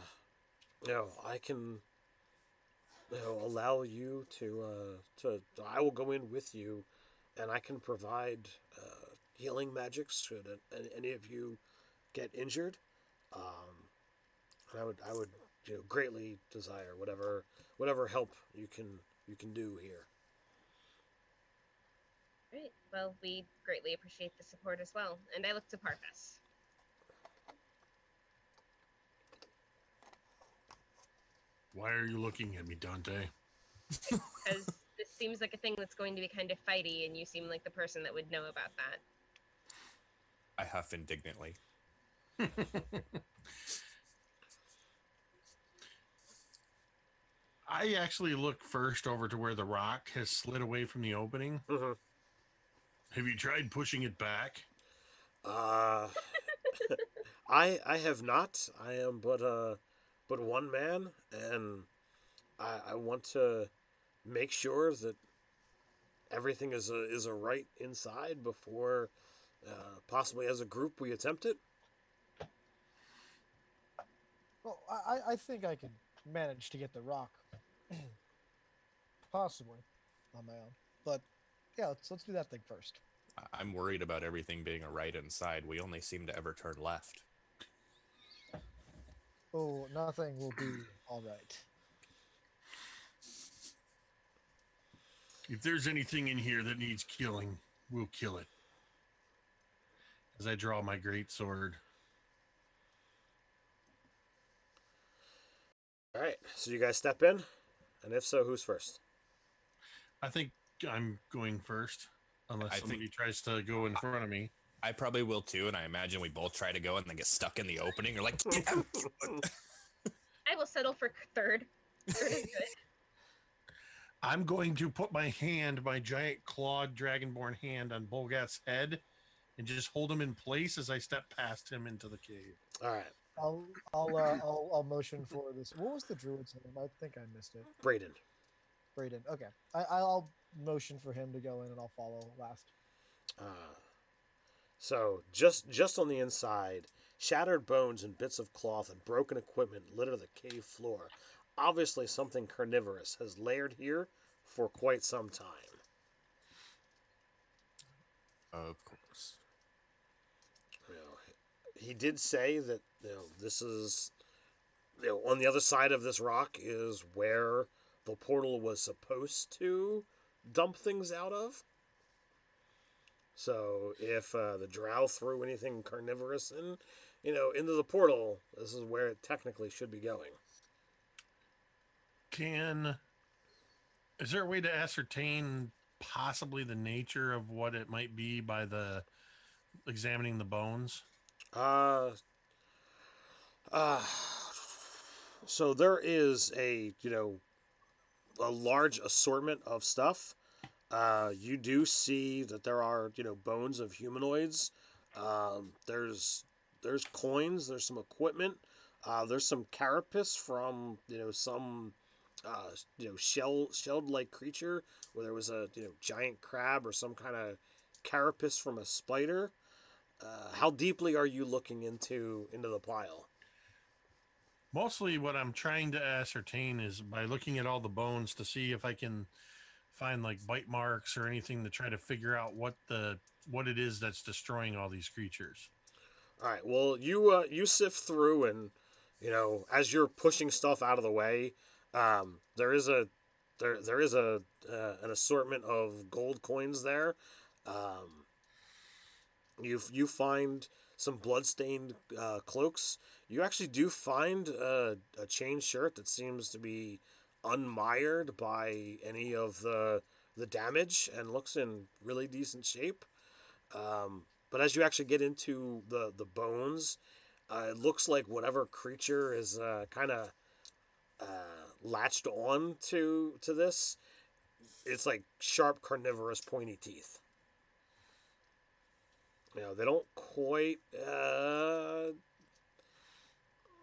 I can allow you to I will go in with you, and I can provide healing magics should any of you get injured. Um, I would greatly desire whatever help you can do here. Right. Well, we greatly appreciate the support as well. And I look to Parthas. Why are you looking at me, Dante? Because this seems like a thing that's going to be kind of fighty, and you seem like the person that would know about that. I huff indignantly. I actually look first over to where the rock has slid away from the opening. Mm-hmm. Have you tried pushing it back? Uh, I have not. I am but one man, and I want to make sure that everything is a right inside before possibly as a group we attempt it. Well, I think I could manage to get the rock, possibly, on my own. But yeah, let's do that thing first. I'm worried about everything being a right inside. We only seem to ever turn left. Oh, nothing will be all right. If there's anything in here that needs killing, we'll kill it. As I draw my great sword. All right, so you guys step in, and if so, who's first? I think I'm going first, unless I somebody think- tries to go in front of me. I probably will too, and I imagine we both try to go and then get stuck in the opening. You're like, get out. I will settle for third. Third is good. I'm going to put my giant clawed dragonborn hand on Bolgat's head and just hold him in place as I step past him into the cave. All right, I'll motion for this. What was the druid's name? I think I missed it. Braden. Braden. Okay, I'll motion for him to go in, and I'll follow last. So just on the inside, shattered bones and bits of cloth and broken equipment litter the cave floor. Obviously, something carnivorous has layered here for quite some time. Of course. You know, he did say that this is on the other side of this rock is where the portal was supposed to dump things out of. So if the drow threw anything carnivorous into the portal, this is where it technically should be going. Is there a way to ascertain possibly the nature of what it might be by the examining the bones? So there is a large assortment of stuff. You do see that there are bones of humanoids. There's coins. There's some equipment. There's some carapace from some shelled like creature where there was a giant crab or some kind of carapace from a spider. How deeply are you looking into the pile? Mostly what I'm trying to ascertain is by looking at all the bones to see if I can find like bite marks or anything to try to figure out what it is that's destroying all these creatures. All right. Well, you sift through, and as you're pushing stuff out of the way, there is an assortment of gold coins there. You find some bloodstained cloaks. You actually do find a chain shirt that seems to be unmired by any of the damage and looks in really decent shape. But as you actually get into the bones, it looks like whatever creature is kind of latched on to this. It's like sharp, carnivorous, pointy teeth. They don't quite.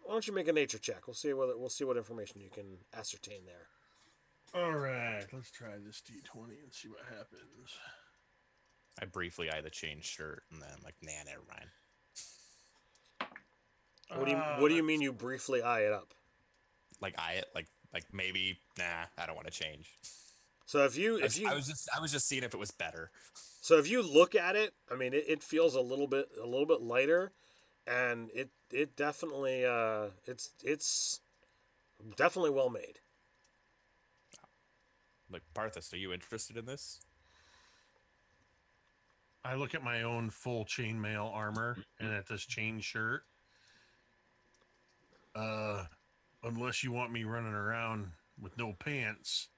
Why don't you make a nature check? We'll see what information you can ascertain there. All right, let's try this D20 and see what happens. I briefly eye the chain shirt and then I'm like, nah, never mind. What do you mean you briefly eye it up? Like eye it, like maybe, nah, I don't want to change. So if you I was just seeing if it was better. So if you look at it, I mean, it feels a little bit lighter, and it definitely it's definitely well made. Like, Parthas, are you interested in this? I look at my own full chainmail armor and at this chain shirt. Unless you want me running around with no pants.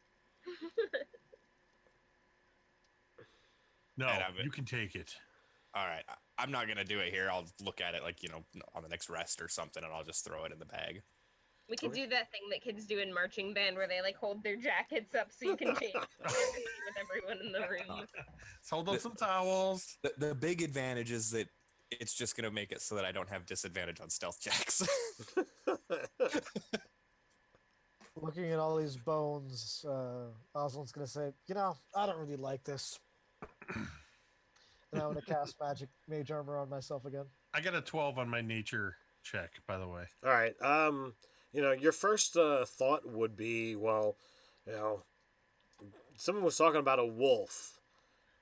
No, you can take it. All right, I'm not gonna do it here. I'll look at it like on the next rest or something, and I'll just throw it in the bag. We could do that thing that kids do in marching band where they like hold their jackets up so you can change with everyone in the room. Let's hold up some towels. The big advantage is that it's just gonna make it so that I don't have disadvantage on stealth checks. Looking at all these bones, Oswald's gonna say, I don't really like this. And I'm gonna cast mage armor on myself again. I got a 12 on my nature check, by the way. All right. Your first thought would be, well, someone was talking about a wolf,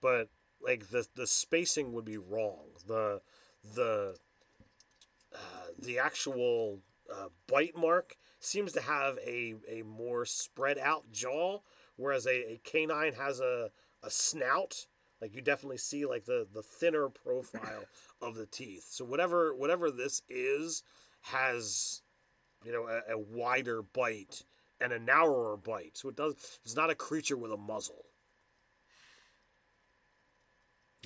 but like the spacing would be wrong. The actual bite mark seems to have a more spread out jaw, whereas a canine has a snout. Like you definitely see like the thinner profile of the teeth. So whatever this is has a wider bite and a narrower bite. So it's not a creature with a muzzle.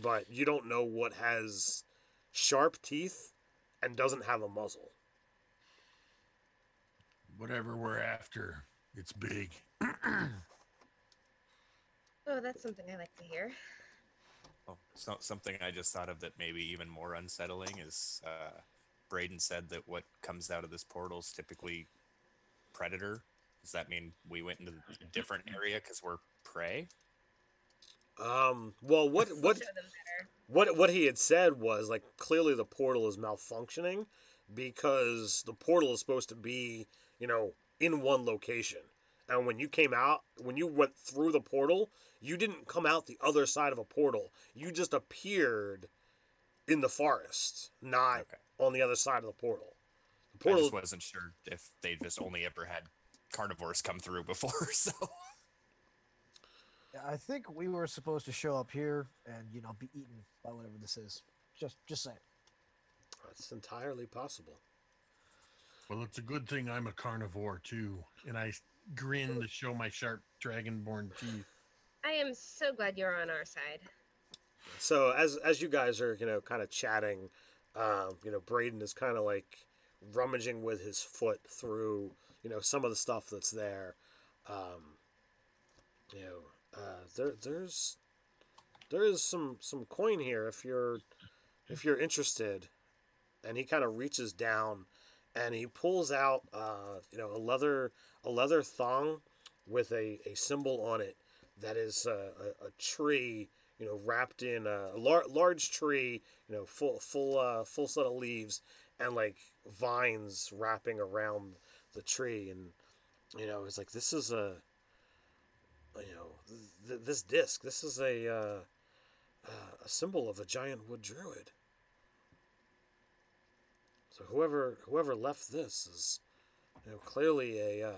but you don't know what has sharp teeth and doesn't have a muzzle. Whatever we're after, it's big. Oh, that's something I like to hear. Oh, so something I just thought of that may be even more unsettling is Braden said that what comes out of this portal is typically predator. Does that mean we went into a different area because we're prey? Well, what We'll what show them better. what he had said was like clearly the portal is malfunctioning because the portal is supposed to be, in one location. And when you went through the portal, you didn't come out the other side of a portal. You just appeared in the forest, not Okay. on the other side of the portal. The I portal just wasn't sure if they just only ever had carnivores come through before, so Yeah, I think we were supposed to show up here and be eaten by whatever this is. Just saying. That's entirely possible. Well, it's a good thing I'm a carnivore too, and I grin to show my sharp dragonborn teeth. I am so glad you're on our side. So as you guys are kind of chatting, Braden is kind of like rummaging with his foot through some of the stuff that's there. Um, there is some coin here if you're interested. And he kind of reaches down and he pulls out a leather thong with a symbol on it that is a tree, wrapped in a large tree, full set of leaves and like vines wrapping around the tree. And it's like this is this disc, this is a symbol of a giant wood druid. So whoever left this is, clearly a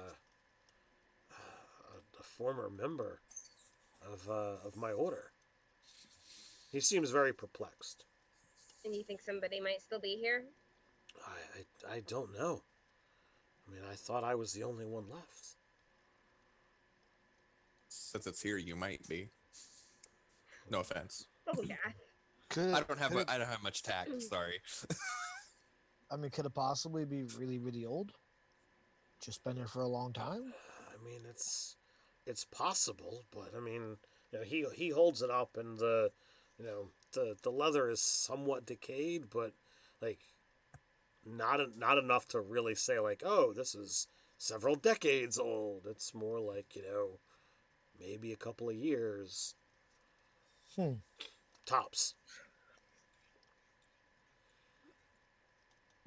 former member of my order. He seems very perplexed. And you think somebody might still be here? I don't know. I mean, I thought I was the only one left. since it's here, you might be. No offense. Oh yeah. Could I it, don't have could it, I don't have much tact. Sorry. I mean, could it possibly be really, really old? Just been here for a long time? I mean, it's possible, but I mean, he holds it up, and the leather is somewhat decayed, but like not enough to really say like, oh, this is several decades old. It's more like maybe a couple of years Hmm. tops.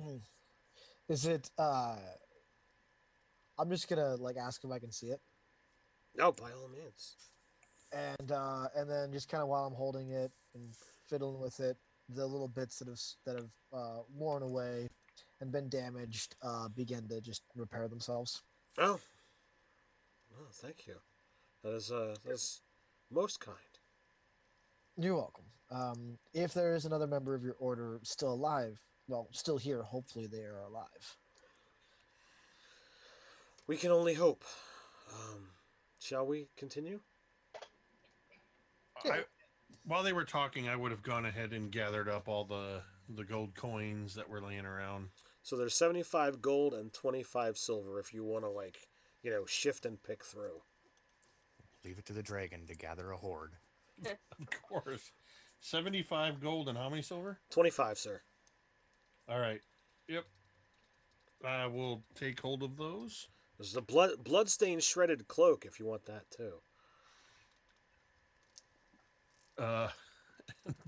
Hmm. Is it? I'm just gonna ask if I can see it, No, by all means. and then just kind of while I'm holding it and fiddling with it, the little bits that have worn away and been damaged begin to just repair themselves. Oh, well, thank you. That is most kind. You're welcome. If there is another member of your order still alive, well, still here, hopefully they are alive. We can only hope. Shall we continue? Yeah. While they were talking, I would have gone ahead and gathered up all the gold coins that were laying around. So there's 75 gold and 25 silver if you want to shift and pick through. Leave it to the dragon to gather a horde. Of course. 75 gold and how many silver? 25, sir. All right. Yep. I will take hold of those. There's the bloodstained shredded cloak if you want that too.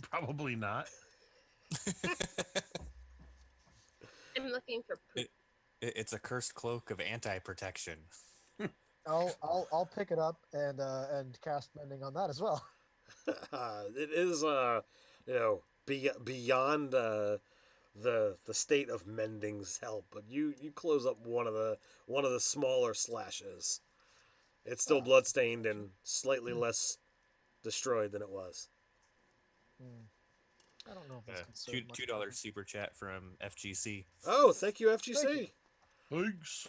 Probably not. I'm looking for poop. It's a cursed cloak of anti-protection. I'll pick it up and cast mending on that as well. It is beyond the state of mending's help, but you close up one of the smaller slashes. It's still bloodstained and slightly less destroyed than it was. I don't know if it's considered much $2 better. super chat from FGC. Oh, thank you, FGC. Thank you. Thanks.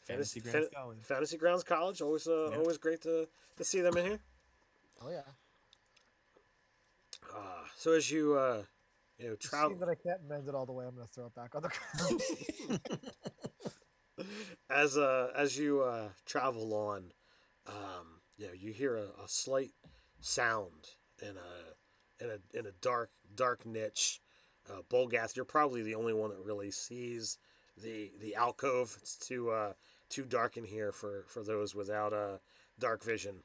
Fantasy Grounds College. Fantasy Grounds College. Always always great to see them in here. Oh yeah. So as you Seeing travel that I can't mend it all the way, I'm going to throw it back on the ground. as you travel on, you hear a slight sound in a dark niche. Bolgath, you're probably the only one that really sees the alcove. It's too dark in here for those without dark vision.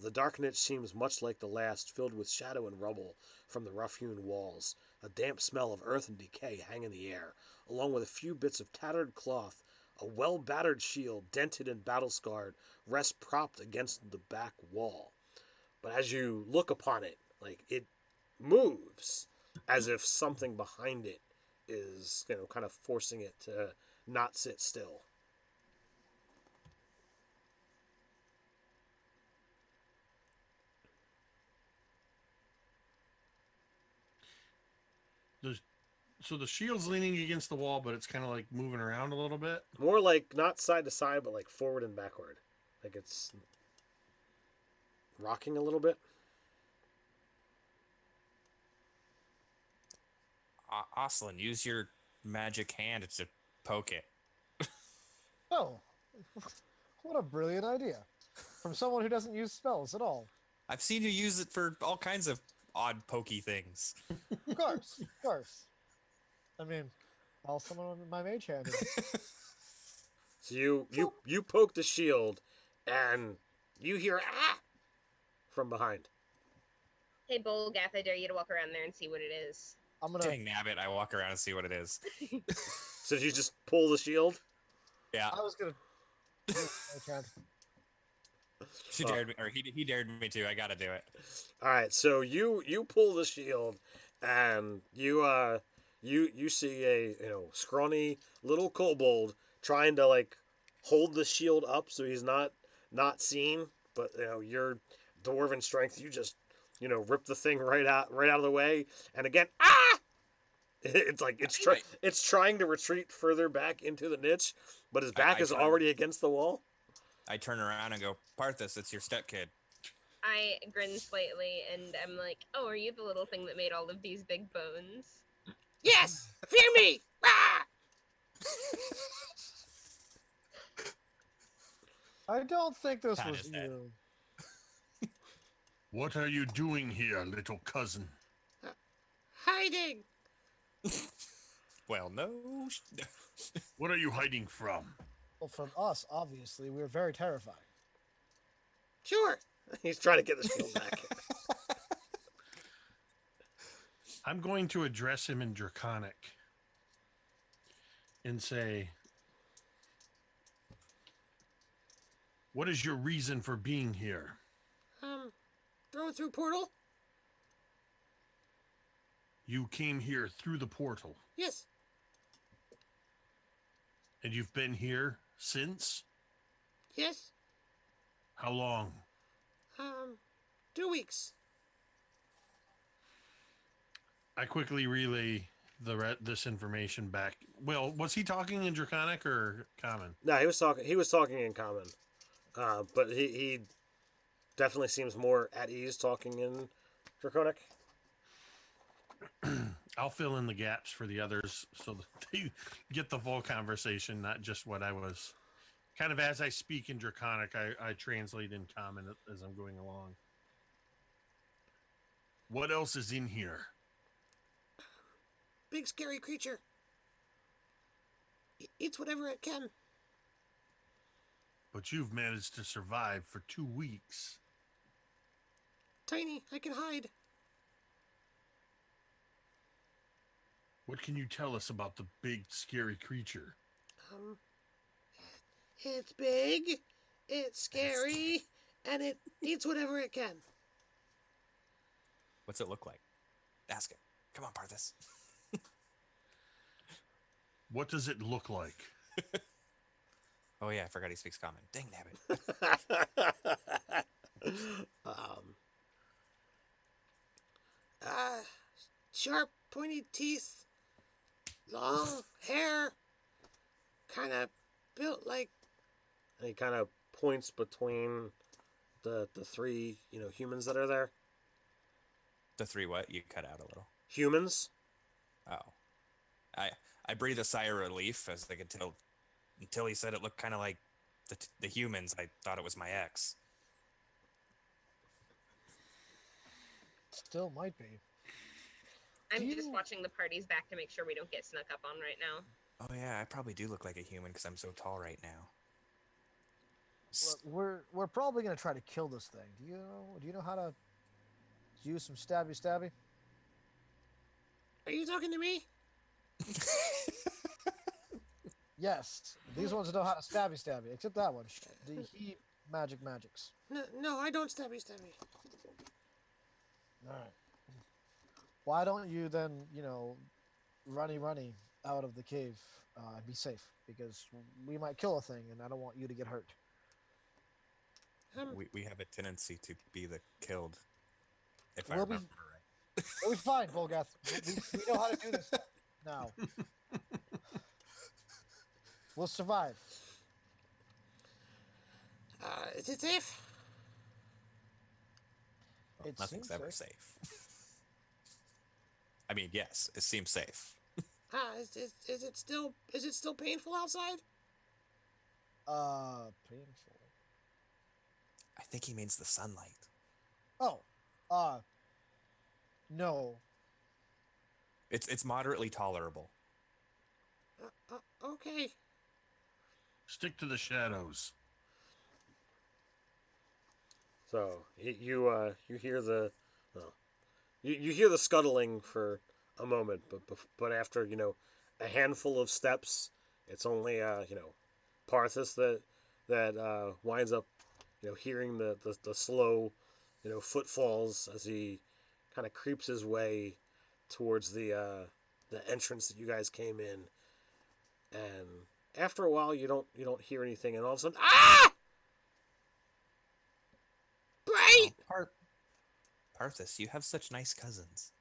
The dark niche seems much like the last, filled with shadow and rubble from the rough-hewn walls. A damp smell of earth and decay hang in the air, along with a few bits of tattered cloth. A well-battered shield, dented and battle-scarred, rests propped against the back wall. But as you look upon it, like, it moves as if something behind it is, kind of forcing it to not sit still. So the shield's leaning against the wall, but it's kind of like moving around a little bit. More like not side to side, but like forward and backward. Like it's rocking a little bit. Oslin, use your magic hand to poke it. Oh, what a brilliant idea. From someone who doesn't use spells at all. I've seen you use it for all kinds of odd pokey things. Of course, of course. I mean, all someone with my mage hand is. So you poke the shield, and you hear ah from behind. Hey, Bolgath, I dare you to walk around there and see what it is. I'm gonna. Dang nabbit, I walk around and see what it is. So you just pull the shield. Yeah, I was gonna. Mage hand. she dared me, or he dared me to. I gotta do it. All right, so you pull the shield, and you see a scrawny little kobold trying to like hold the shield up so he's not seen, but your dwarven strength, you just rip the thing right out of the way, and again it's like it's trying to retreat further back into the niche, but his back is already against the wall. I turn around and go, Parthas, it's your stepkid. I grin slightly and I'm like, oh, are you the little thing that made all of these big bones? Yes, fear me. I don't think this Pat was his head. you. What are you doing here, little cousin? Hiding. Well, no. What are you hiding from? Well, from us, obviously, we're very terrified. Sure. He's trying to get the shield back. I'm going to address him in Draconic and say, what is your reason for being here? Throw it through portal. You came here through the portal, Yes. and you've been here since? Yes. How long? 2 weeks. I quickly relay this information back. Well, was he talking in Draconic or Common? No, he was talking in common. But he definitely seems more at ease talking in Draconic. I'll fill in the gaps for the others so that they get the full conversation, not just what I was. Kind of as I speak in Draconic, I translate in Common as I'm going along. What else is in here? Big scary creature. It eats whatever it can. But you've managed to survive for 2 weeks. Tiny, I can hide. What can you tell us about the big, scary creature? It's big, it's scary, and it eats whatever it can. What's it look like? Ask him. Come on, Parthas. What does it look like? Oh, yeah, I forgot he speaks Common. Dang nabbit. Sharp, pointy teeth, long hair, kind of built like. And he kind of points between the three humans that are there. The three what? You cut out a little. Humans. Oh. I breathed a sigh of relief as I could tell until he said it looked kind of like the humans. I thought it was my ex. Still might be. I'm Do just you- watching the parties back to make sure we don't get snuck up on right now. Oh yeah, I probably do look like a human because I'm so tall right now. Look, we're probably gonna try to kill this thing. Do you know how to use some stabby? Are you talking to me? Yes, these ones know how to stabby, except that one. He magics. No, I don't stabby. All right. Why don't you then, runny out of the cave and be safe? Because we might kill a thing, and I don't want you to get hurt. We have a tendency to be the killed. If I We'll be- remember right. We'll be fine, Volgath. We know how to do this now. We'll survive. Is it safe? Well, It nothing's seems ever safe. I mean, yes, it seems safe. Is it still painful outside? Painful. I think he means the sunlight. Oh, no. It's moderately tolerable. Okay. Stick to the shadows. So you hear the you hear the scuttling for a moment, but after a handful of steps, it's only Parthas that winds up hearing the slow footfalls as he kind of creeps his way towards the entrance that you guys came in, and after a while you don't hear anything, and all of a sudden Bright! Parthas, you have such nice cousins.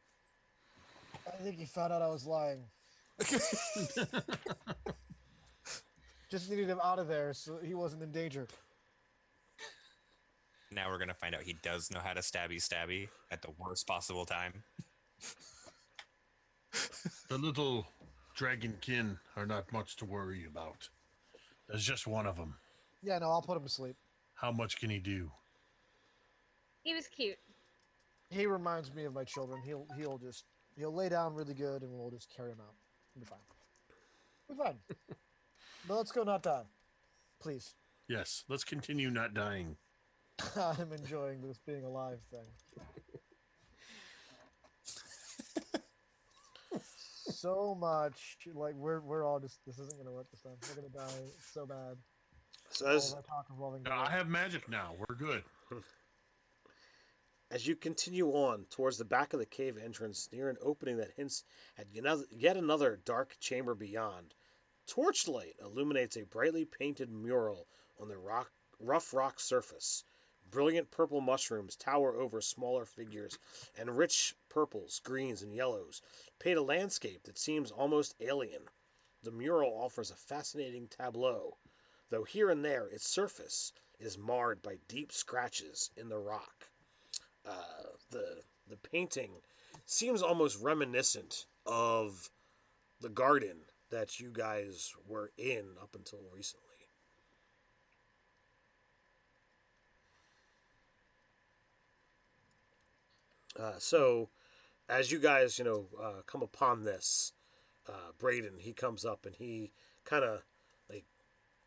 I think he found out I was lying. Just needed him out of there so he wasn't in danger. Now we're gonna find out he does know how to stabby at the worst possible time. The little dragonkin are not much to worry about. There's just one of them. Yeah, no, I'll put him to sleep. How much can he do? He was cute. He reminds me of my children. He'll lay down really good, and we'll just carry him out. We'll be fine. We'll be fine. But let's go not die, please. Yes, let's continue not dying. I'm enjoying this being alive thing. So much. Like we're all just. This isn't gonna work this time. We're gonna die so bad. So All of our talk revolving I have magic now. We're good. as you continue on towards the back of the cave entrance, near an opening that hints at yet another dark chamber beyond, torchlight illuminates a brightly painted mural on the rough rock surface. Brilliant purple mushrooms tower over smaller figures, and rich purples, greens, and yellows paint a landscape that seems almost alien. The mural offers a fascinating tableau, though here and there its surface is marred by deep scratches in the rock. The painting seems almost reminiscent of the garden that you guys were in up until recently. So, as you guys, come upon this, Braden, he comes up and he kind of like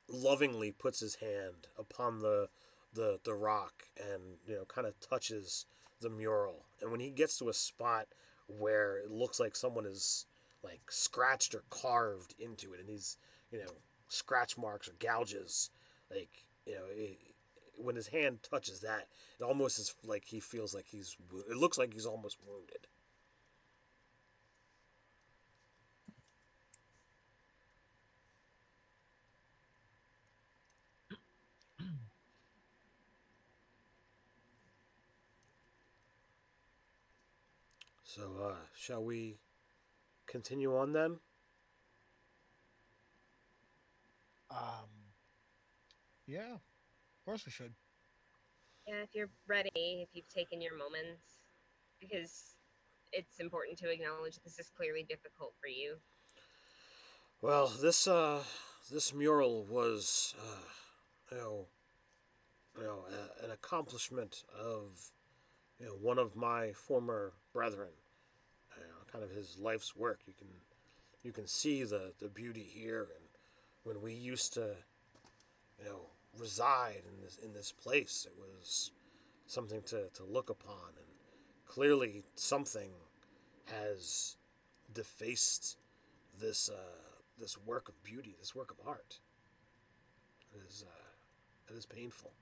lovingly puts his hand upon the rock and kind of touches the mural. And when he gets to a spot where it looks like someone is like scratched or carved into it, and these scratch marks or gouges, like when his hand touches that, it almost is like he feels like it looks like he's almost wounded. So, shall we continue on then? Yeah, of course we should. Yeah, if you're ready, if you've taken your moments, because it's important to acknowledge this is clearly difficult for you. Well, this mural was, you know, an accomplishment of, one of my former brethren. Kind of his life's work. You can see the beauty here, and when we used to, you know, reside in this place, it was something to look upon, and clearly something has defaced this work of beauty, this work of art. It is painful.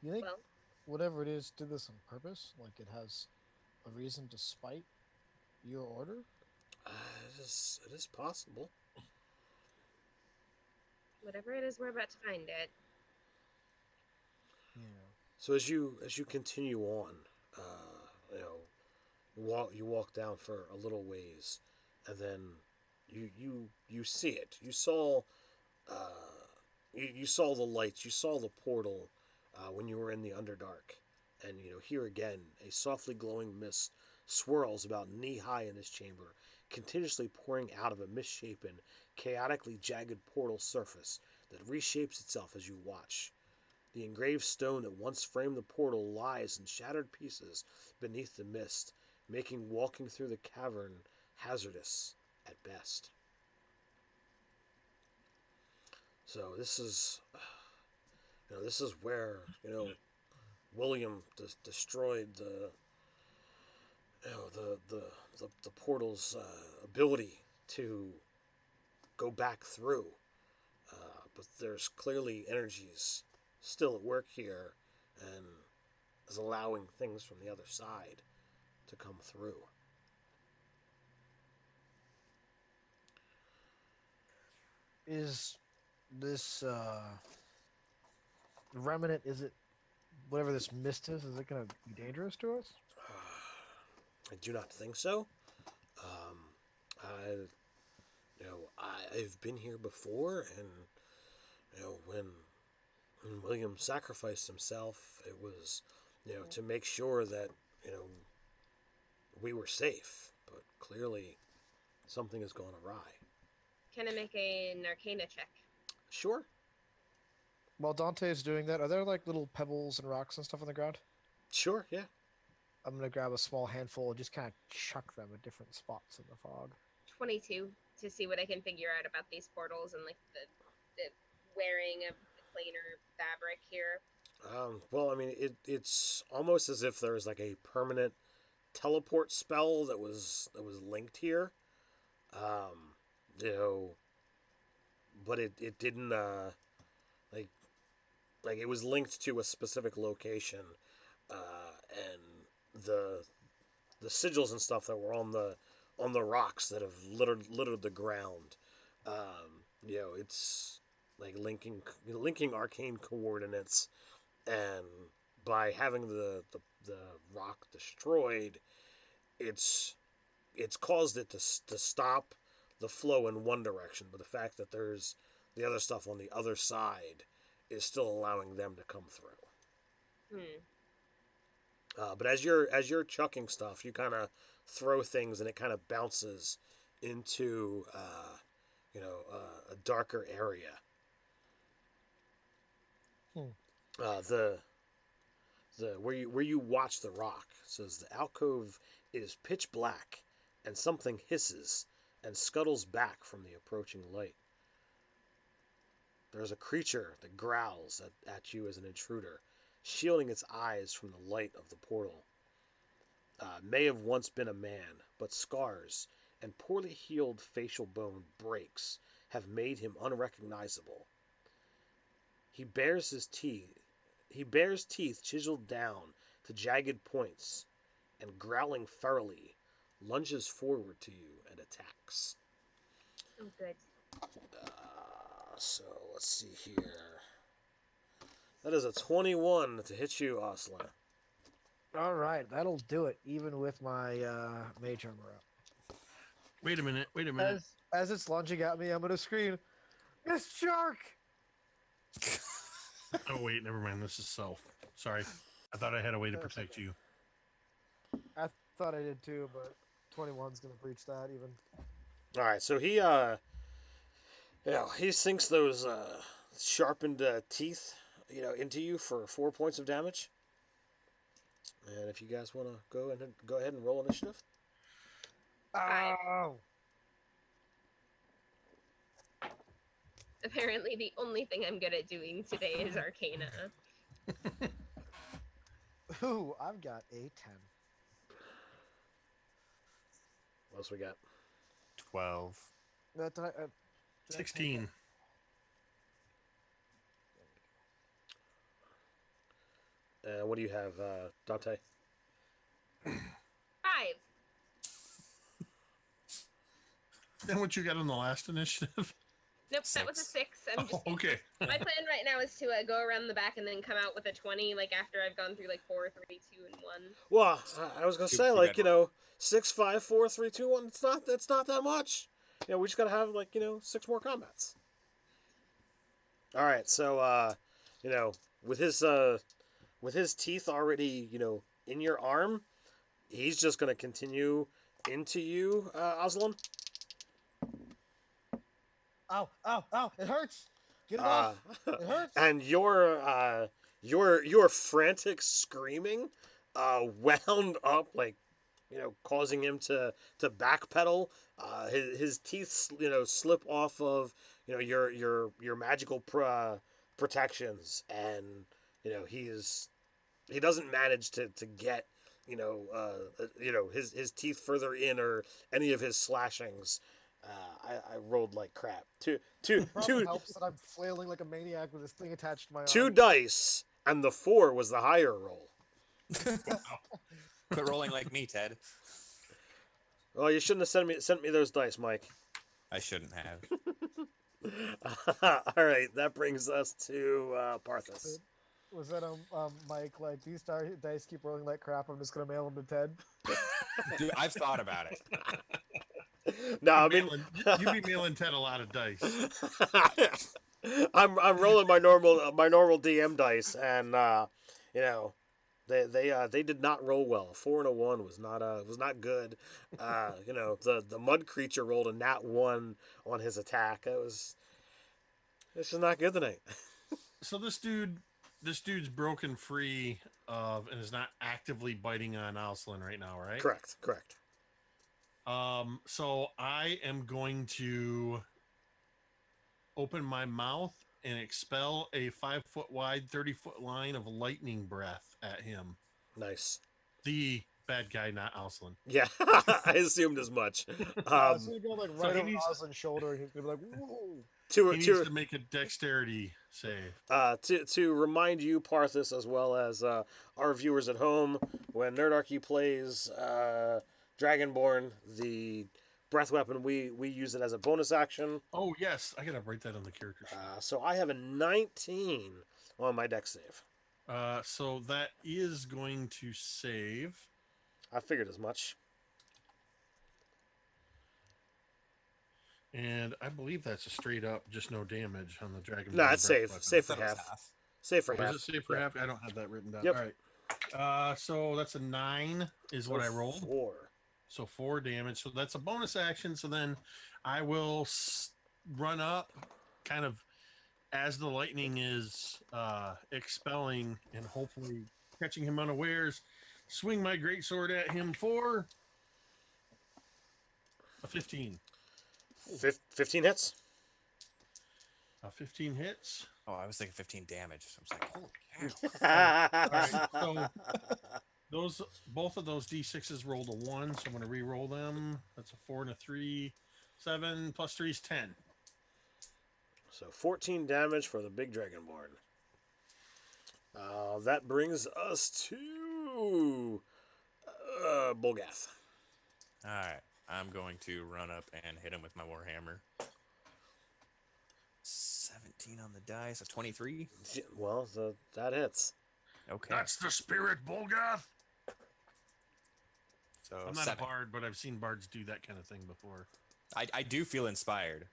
You think Well, whatever it is did this on purpose? Like it has a reason to spite your order? Uh, it is possible. whatever it is we're about to find it. Yeah. So as you continue on, you know, you walk down for a little ways, and then you see it. You saw the lights. You saw the portal when you were in the Underdark, and here again a softly glowing mist swirls about knee high in this chamber, continuously pouring out of a misshapen, chaotically jagged portal surface that reshapes itself as you watch. The engraved stone that once framed the portal lies in shattered pieces beneath the mist, making walking through the cavern hazardous at best. So this is where William destroyed the portal's ability to go back through. But there's clearly energies still at work here, and is allowing things from the other side to come through. Is this remnant, is it whatever this mist is it gonna be dangerous to us? I do not think so. I I've been here before, and when William sacrificed himself, it was to make sure that you know we were safe. But clearly, something has gone awry. Can I make an Arcana check? Sure. While Dante is doing that, are there like little pebbles and rocks and stuff on the ground? Sure. Yeah. I'm gonna grab a small handful and just kind of chuck them at different spots in the fog. 22 to see what I can figure out about these portals and like the wearing of the planar fabric here. Well, I mean, it's almost as if there's like a permanent teleport spell that was linked here. Um, you know, but it didn't like it was linked to a specific location, and the sigils and stuff that were on the rocks that have littered the ground. It's like linking arcane coordinates, and by having the rock destroyed, it's caused it to stop the flow in one direction, but the fact that there's the other stuff on the other side is still allowing them to come through. But as you're chucking stuff, you kind of throw things, and it kind of bounces into a darker area. The where you watch the rock says the alcove is pitch black, and something hisses and scuttles back from the approaching light. There's a creature that growls at you as an intruder, shielding its eyes from the light of the portal. May have once been a man, but scars and poorly healed facial bone breaks have made him unrecognizable. He bears his teeth. He bears teeth chiseled down to jagged points, and growling ferally, lunges forward to you and attacks. Oh, good. So let's see here. That is a 21 to hit you, Aslan. All right, that'll do it, even with my mage armor up. Wait a minute. Wait a minute. As it's lunging at me, I'm gonna scream, "Miss Shark!" Oh wait, never mind. This is self. Sorry, I thought I had a way to protect you. I thought I did too, but 21's gonna breach that even. All right, so he sinks those sharpened teeth, into you for 4 points of damage. And if you guys want to go ahead and roll initiative. Five. Oh, Apparently, the only thing I'm good at doing today is Arcana. ooh, I've got a 10. What else we got? 12. Did I, did I take 16. it? What do you have, Dante? 5. Then what you got on the last initiative? Nope, that was a 6. I'm just. Oh, okay. My plan right now is to go around the back and then come out with a 20, like after I've gone through like 4, 3, 2, and 1. Well, I was gonna Two- say, two like, bedroom. 6, 5, 4, 3, 2, 1. It's not that much. We just gotta have, like, 6 more combats. All right, so with his teeth already, in your arm, he's just gonna continue into you, Aslan. Ow, ow, ow! It hurts. Get it off. It hurts. And your frantic screaming wound up, like, causing him to backpedal. His teeth slip off of your magical protections, and he doesn't manage to get his teeth further in, or any of his slashings. I rolled like crap. Two It probably helps that I'm flailing like a maniac with this thing attached to my two arm. dice, and the 4 was the higher roll. Quit rolling like me, Ted. Well, you shouldn't have sent me those dice, Mike. I shouldn't have. All right, that brings us to Parthas. Was that Mike? Like these dice keep rolling like crap. I'm just gonna mail them to Ted. Dude, I've thought about it. No, I mean, You'd be mailing Ted a lot of dice. I'm rolling my normal DM dice, and they did not roll well. 4 and a 1 was not good. The mud creature rolled a nat 1 on his attack. This is not good tonight. So this dude's broken free of and is not actively biting on Aslan right now, right? Correct. So I am going to open my mouth and expel a 5-foot wide, 30-foot line of lightning breath at him. Nice. The bad guy, not Aslan. Yeah, I assumed as much. So you're going like so right he over needs- Aslan's shoulder, and he's gonna be like, "Whoa!" He needs to make a dexterity save. to remind you, Parthas, as well as our viewers at home, when Nerdarchy plays Dragonborn, the breath weapon, we use it as a bonus action. Oh yes, I gotta write that on the character sheet. So I have a 19 on my dex save. So that is going to save. I figured as much. And I believe that's a straight up just no damage on the dragon. No, it's safe. Safe for That was half. Safe for Oh, half. is it safe for Yeah. half? I don't have that written down. Yep. All right. So that's a 9 is what I rolled. 4. So 4 damage. So that's a bonus action. So then I will run up kind of as the lightning is expelling and hopefully catching him unawares. Swing my greatsword at him for a 15. 15 hits. 15 hits. Oh, I was thinking 15 damage. So I was like, holy cow. All right, so both of those d6s rolled a 1, so I'm going to re-roll them. That's a 4 and a 3. 7 plus 3 is 10. So 14 damage for the big Dragonborn. That brings us to Bolgath. All right. I'm going to run up and hit him with my warhammer. 17 on the dice, a 23. Well, that hits. Okay. That's the spirit, Bolgath. So I'm not 7. a bard, but I've seen bards do that kind of thing before. I do feel inspired.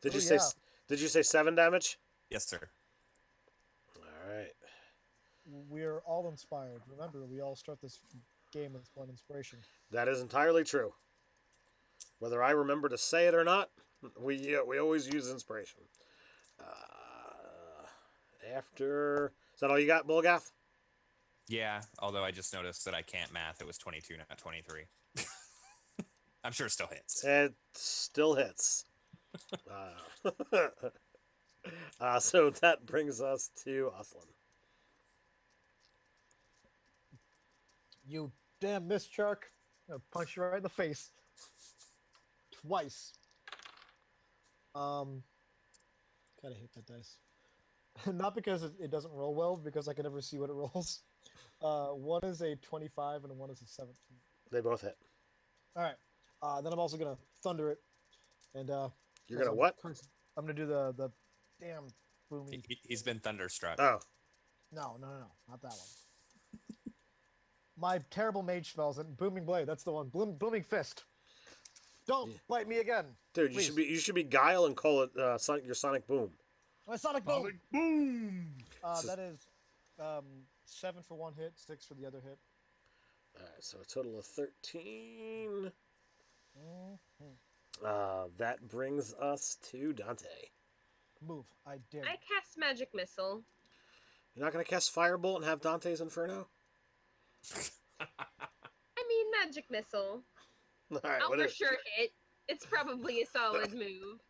Did you Oh, say? Did you say 7 damage? Yes, sir. All right. We're all inspired. Remember, we all start this game with one inspiration. That is entirely true. Whether I remember to say it or not, we always use inspiration. After is that all you got, Bulgath? Yeah, although I just noticed that I can't math. It was 22, not 23. I'm sure it still hits. It still hits. So that brings us to Uslan. You damn missed shark. I'm gonna punch you right in the face. Twice. Kind of hate that dice. Not because it doesn't roll well, because I can never see what it rolls. One is a 25 and one is a 17. They both hit. All right. Then I'm also gonna thunder it, and You're gonna what? I'm gonna do the damn booming. He's been thunderstruck. Oh, No, not that one. My terrible mage spells and booming blade. That's the one. Booming fist. Don't bite me again, dude, please. you should be Guile and call it your Sonic Boom. My sonic boom. Sonic boom. That is 7 for one hit, 6 for the other hit. All right, so a total of 13. Mm-hmm. That brings us to Dante. Move, I dare. I cast Magic Missile. You're not gonna cast Firebolt and have Dante's Inferno? I mean, Magic Missile. All right, I'll for sure hit. It's probably a solid move.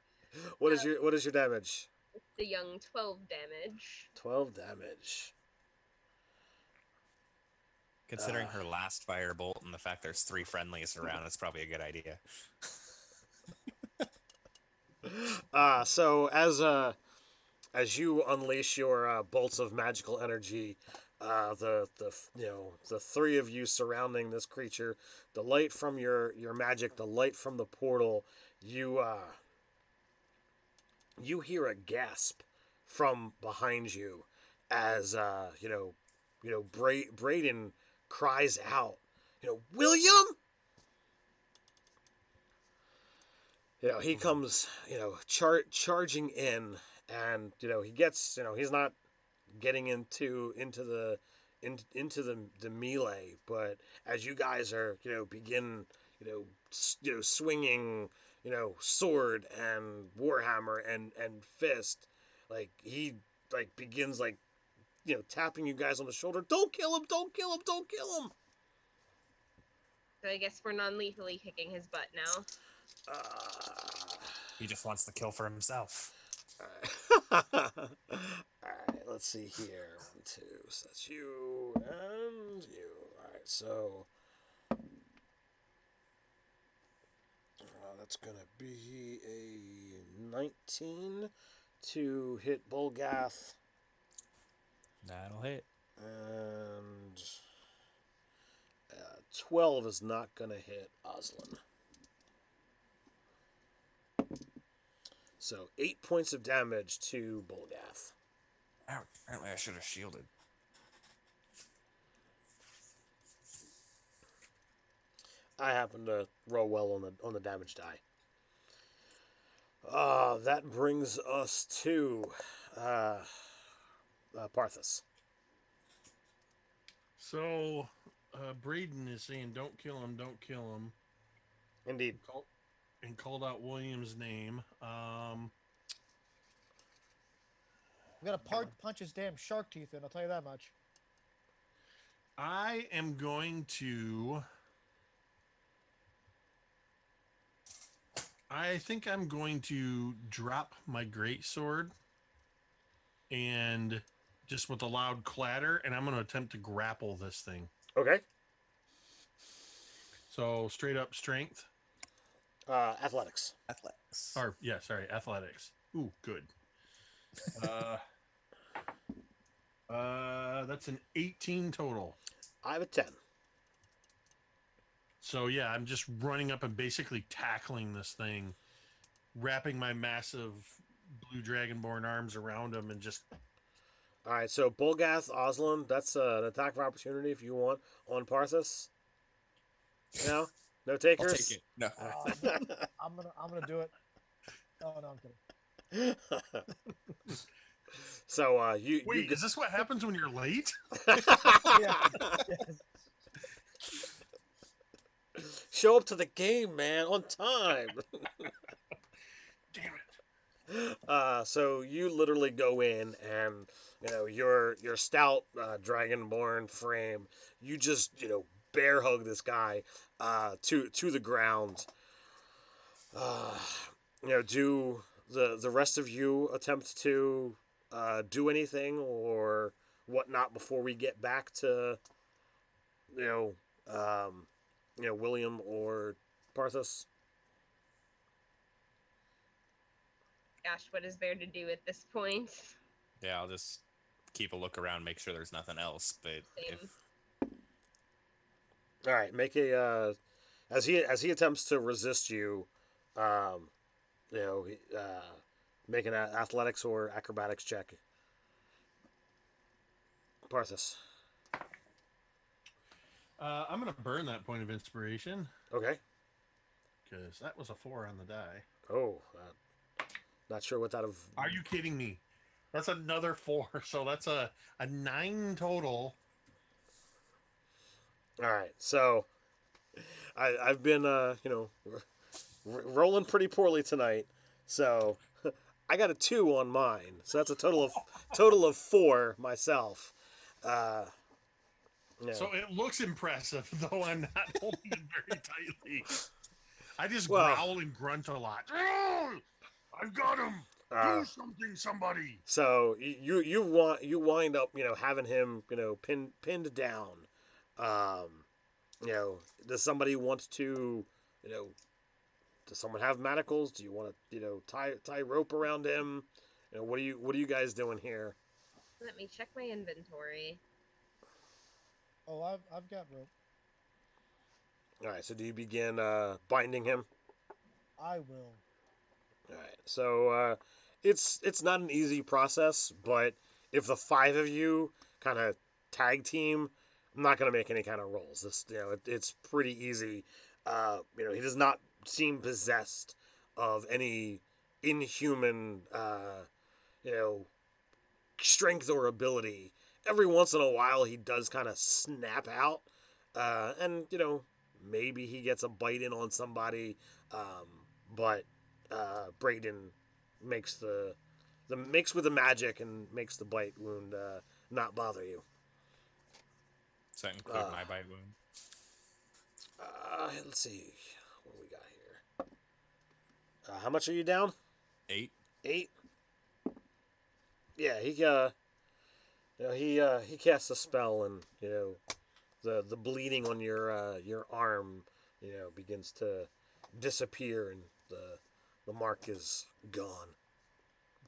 what is your damage? The young 12 damage. 12 damage. Considering her last firebolt and the fact there's 3 friendlies around, it's probably a good idea. So as you unleash your bolts of magical energy, the 3 of you surrounding this creature, the light from your magic, the light from the portal, you hear a gasp from behind you as Braden cries out, William. He comes, charging in, and he gets, he's not getting into the melee, but as you guys are, begin, swinging, sword and warhammer and fist, like he begins tapping you guys on the shoulder. Don't kill him! Don't kill him! Don't kill him! So I guess we're non-lethally kicking his butt now. He just wants the kill for himself. All right, let's see here. 1, 2, so that's you and you. All right, so that's gonna be a 19 to hit Bulgath. That'll hit. And 12 is not gonna hit Uslan. So 8 points of damage to Bulgath. Ouch, apparently I should have shielded. I happen to roll well on the damage die. That brings us to Parthas. So, Braden is saying, "Don't kill him! Don't kill him!" Indeed. And called out William's name. I'm gonna punch his damn shark teeth in. I'll tell you that much. I am going to. I think I'm going to drop my greatsword, and just with a loud clatter, and I'm going to attempt to grapple this thing. Okay. So straight up strength. Athletics. Or yeah, sorry, athletics. Ooh, good. That's an 18 total. I have a 10. So yeah, I'm just running up and basically tackling this thing, wrapping my massive blue dragonborn arms around him, and just. All right, so Bulgath, Uslan, that's an attack of opportunity if you want on Parthas. No takers. I'll take it. No. I'm gonna do it. Oh no, I'm kidding. So you wait. Is this what happens when you're late? Yeah. Yes. Show up to the game, man, on time. Damn it. So you literally go in and your stout dragonborn frame. You just bear hug this guy to the ground. Uh, do the rest of you attempt to do anything or whatnot before we get back to you know William or Parthas? Gosh, what is there to do at this point? Yeah, I'll just keep a look around, make sure there's nothing else. But Same. if All right, make a as he attempts to resist you, um, you know, make an athletics or acrobatics check. Parthas. I'm going to burn that point of inspiration Okay. because that was a 4 on the die. Oh, not sure what that of. Are you kidding me? That's another 4. So that's a 9 total. All right, so I've been rolling pretty poorly tonight, so I got a 2 on mine, so that's a total of 4 myself. Yeah. So it looks impressive, though I'm not holding it very tightly. I just Well- growl and grunt a lot. I've got him. Do something, somebody. So you wind up having him pinned down. Does somebody want to does someone have manacles? Do you want to tie rope around him? What are you guys doing here? Let me check my inventory. Oh, I've got rope. All right. So do you begin binding him? I will. All right. So it's not an easy process, but if the 5 of you kind of tag team, I'm not gonna make any kind of rolls. This it's pretty easy. He does not seem possessed of any inhuman strength or ability. Every once in a while, he does kind of snap out, and maybe he gets a bite in on somebody, but Braden makes the makes with the magic and makes the bite wound not bother you. does that include my bite wound? Let's see what we got here. How much are you down? 8. 8. Yeah, he casts a spell, and the bleeding on your arm begins to disappear, and the mark is gone.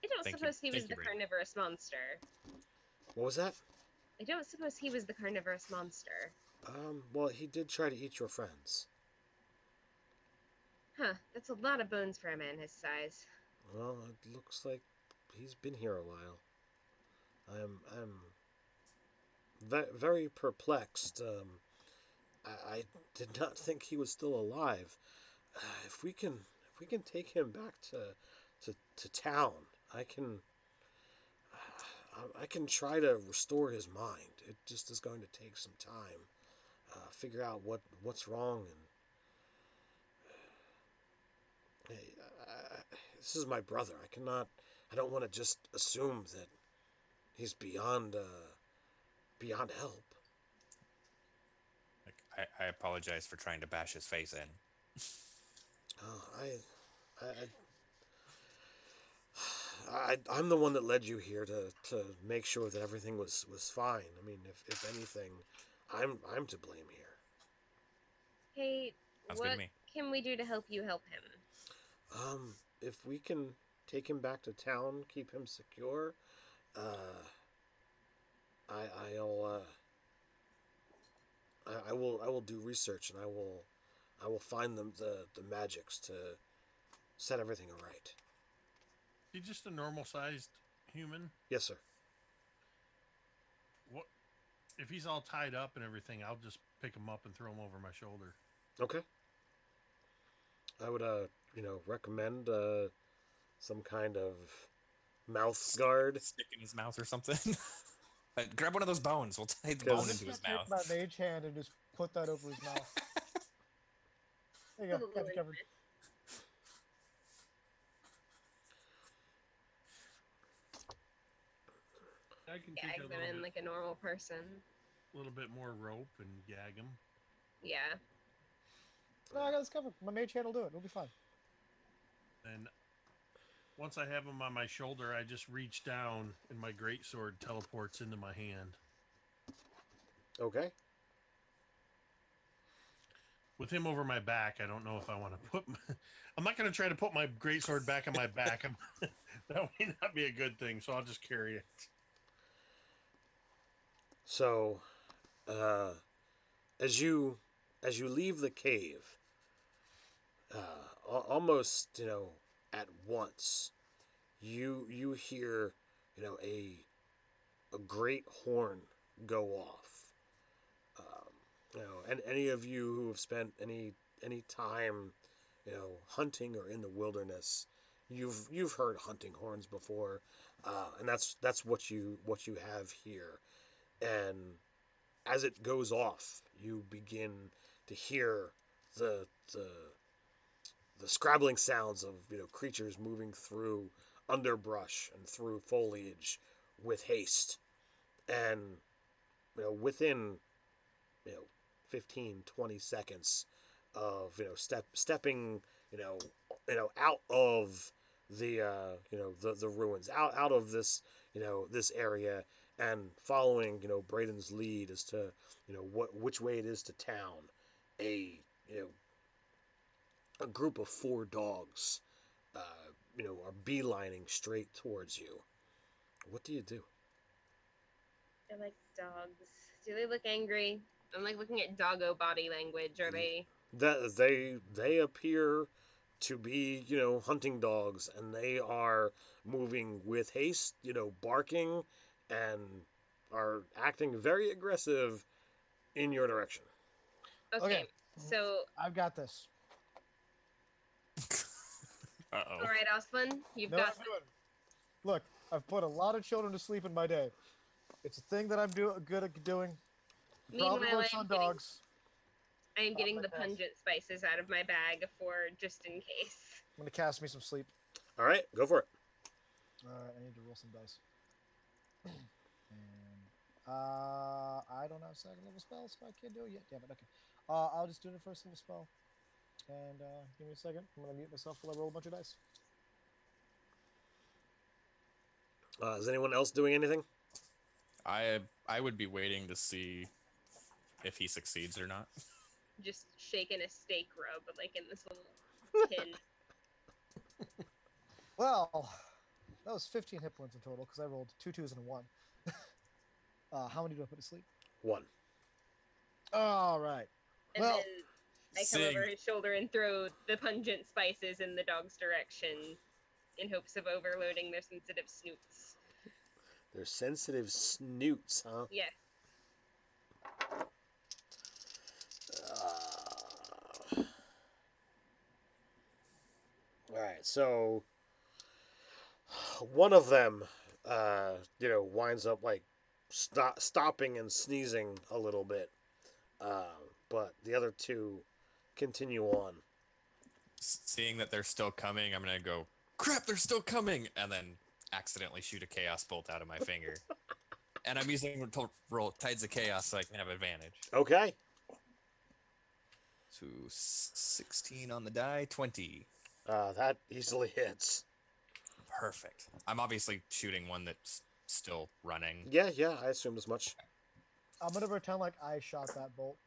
I don't Thank you. suppose he was Thank you, the Braden. carnivorous monster. What was that? I don't suppose he was the carnivorous monster. Well, he did try to eat your friends. Huh, that's a lot of bones for a man his size. Well, it looks like he's been here a while. I'm very perplexed. I did not think he was still alive. If we can take him back to town, I can try to restore his mind. It just is going to take some time. Figure out what's wrong, and hey, this is my brother. I don't want to just assume that he's beyond help. Like, I apologize for trying to bash his face in. I'm the one that led you here to make sure that everything was fine. I mean, if anything, I'm to blame here. Hey, Sounds good to what me. can we do to help you help him? If we can take him back to town, keep him secure, I'll I will do research, and I will find them the magics to set everything right. He's just a normal-sized human. Yes, sir. What if he's all tied up and everything? I'll just pick him up and throw him over my shoulder. Okay. I would recommend some kind of mouth guard. Stick in his mouth or something. Grab one of those bones. We'll tie the 'Cause- bone into his Take mouth. my mage hand and just put that over his mouth. There you A go. little Got you covered. intimate. I can take Gag them in like a normal person. little bit more rope and gag them. Yeah. No, I got this covered. My mage hand will do it. It'll be fine. And once I have them on my shoulder, I just reach down and my greatsword teleports into my hand. Okay. With him over my back, I don't know if I want to put. I'm not going to try to put my greatsword back on my back. That may not be a good thing, so I'll just carry it. So, as you leave the cave, almost at once, you hear a great horn go off. And any of you who have spent any time, hunting or in the wilderness, you've heard hunting horns before, and that's what you have here. And as it goes off, you begin to hear the scrabbling sounds of creatures moving through underbrush and through foliage with haste, and within 15-20 seconds of stepping out of the the ruins, out of this this area, and following Braden's lead as to which way it is to town. A group of 4 dogs are beelining straight towards you. What do you do? I like dogs. Do they look angry? I'm like looking at doggo body language. Are they? That they appear to be hunting dogs, and they are moving with haste, barking, and are acting very aggressive in your direction. Okay. So, I've got this. Uh-oh. all right, Aslan, you've No, got. I'm doing. Look, I've put a lot of children to sleep in my day. It's a thing that I'm good at doing. It probably Meanwhile, works on dogs. I am getting the my best. pungent spices out of my bag for just in case. I'm gonna cast me some sleep. All right, go for it. I need to roll some dice. And I don't have second level spells, so I can't do it yet. Damn it. Okay. I'll just do the first level spell. And give me a second. I'm gonna mute myself while I roll a bunch of dice. Is anyone else doing anything? I would be waiting to see if he succeeds or not. Just shaking a steak rub, like in this little tin. Well, that was 15 hit points in total because I rolled 2 2s and a 1. How many do I put to sleep? 1. All right. And Well, then I come Sing. over his shoulder and throw the pungent spices in the dog's direction in hopes of overloading their sensitive snoots. They're sensitive snoots, huh? Yes. All right, so one of them, winds up like stopping and sneezing a little bit, but the other 2 continue on. Seeing that they're still coming, I'm gonna go, crap, they're still coming, and then accidentally shoot a chaos bolt out of my finger. And I'm using to roll Tides of Chaos so I can have advantage. Okay. So 16 on the die, 20. That easily hits. Perfect. I'm obviously shooting one that's still running. Yeah, I assumed as much. I'm gonna pretend like I shot that bolt.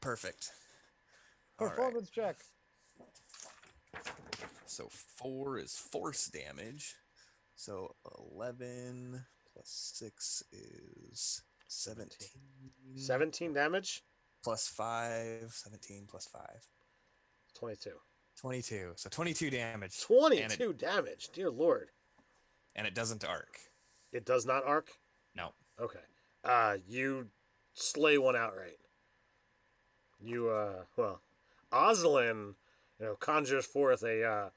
Perfect. All right. Performance check. So 4 is force damage. So 11 plus 6 is 17. 17 damage? Plus 5. 17 plus 5. 22. 22. So 22 damage. 22 damage, dear lord. And it doesn't arc. It does not arc? No. Okay. You slay one outright. You, Oslin, conjures forth a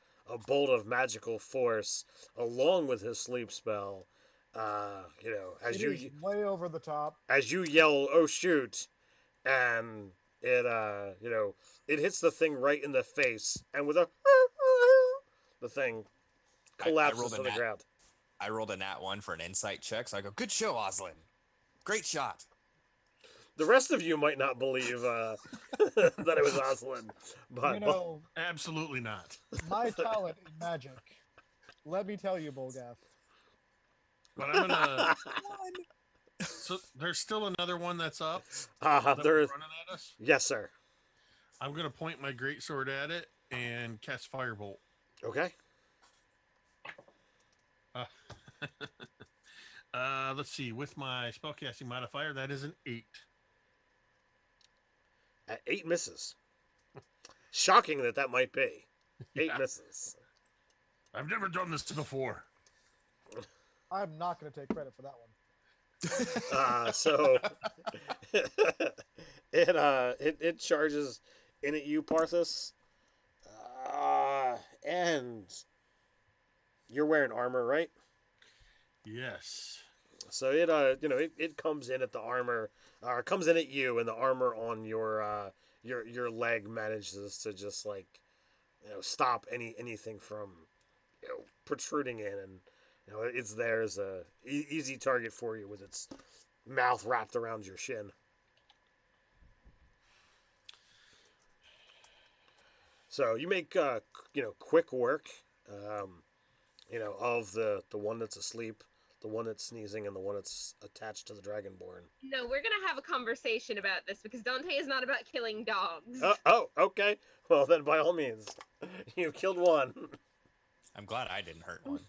bolt of magical force along with his sleep spell. As It is way over the top. as you yell, "Oh shoot!" and it hits the thing right in the face, and with a the thing collapses to the ground. I rolled a nat 1 for an insight check, so I go, "Good show, Oslin. Great shot." The rest of you might not believe that it was Oslin, but Absolutely not. My talent in magic. Let me tell you, Bolgath. But I'm gonna. So there's still another one that's up. There's running at us. Yes, sir. I'm gonna point my greatsword at it and cast firebolt. Okay. Let's see. With my spellcasting modifier, that is an 8. At 8 misses. Shocking that might be. 8 Yeah. misses. I've never done this before. I'm not going to take credit for that one. So it charges in at you, Parthas, and you're wearing armor, right? Yes. So it comes in at the armor, comes in at you, and the armor on your leg manages to just stop anything from protruding in, and it's there as a easy target for you with its mouth wrapped around your shin. So you make quick work, of the one that's asleep, the one that's sneezing, and the one that's attached to the Dragonborn. No, we're gonna have a conversation about this because Dante is not about killing dogs. Oh, okay. Well, then by all means, you killed one. I'm glad I didn't hurt one.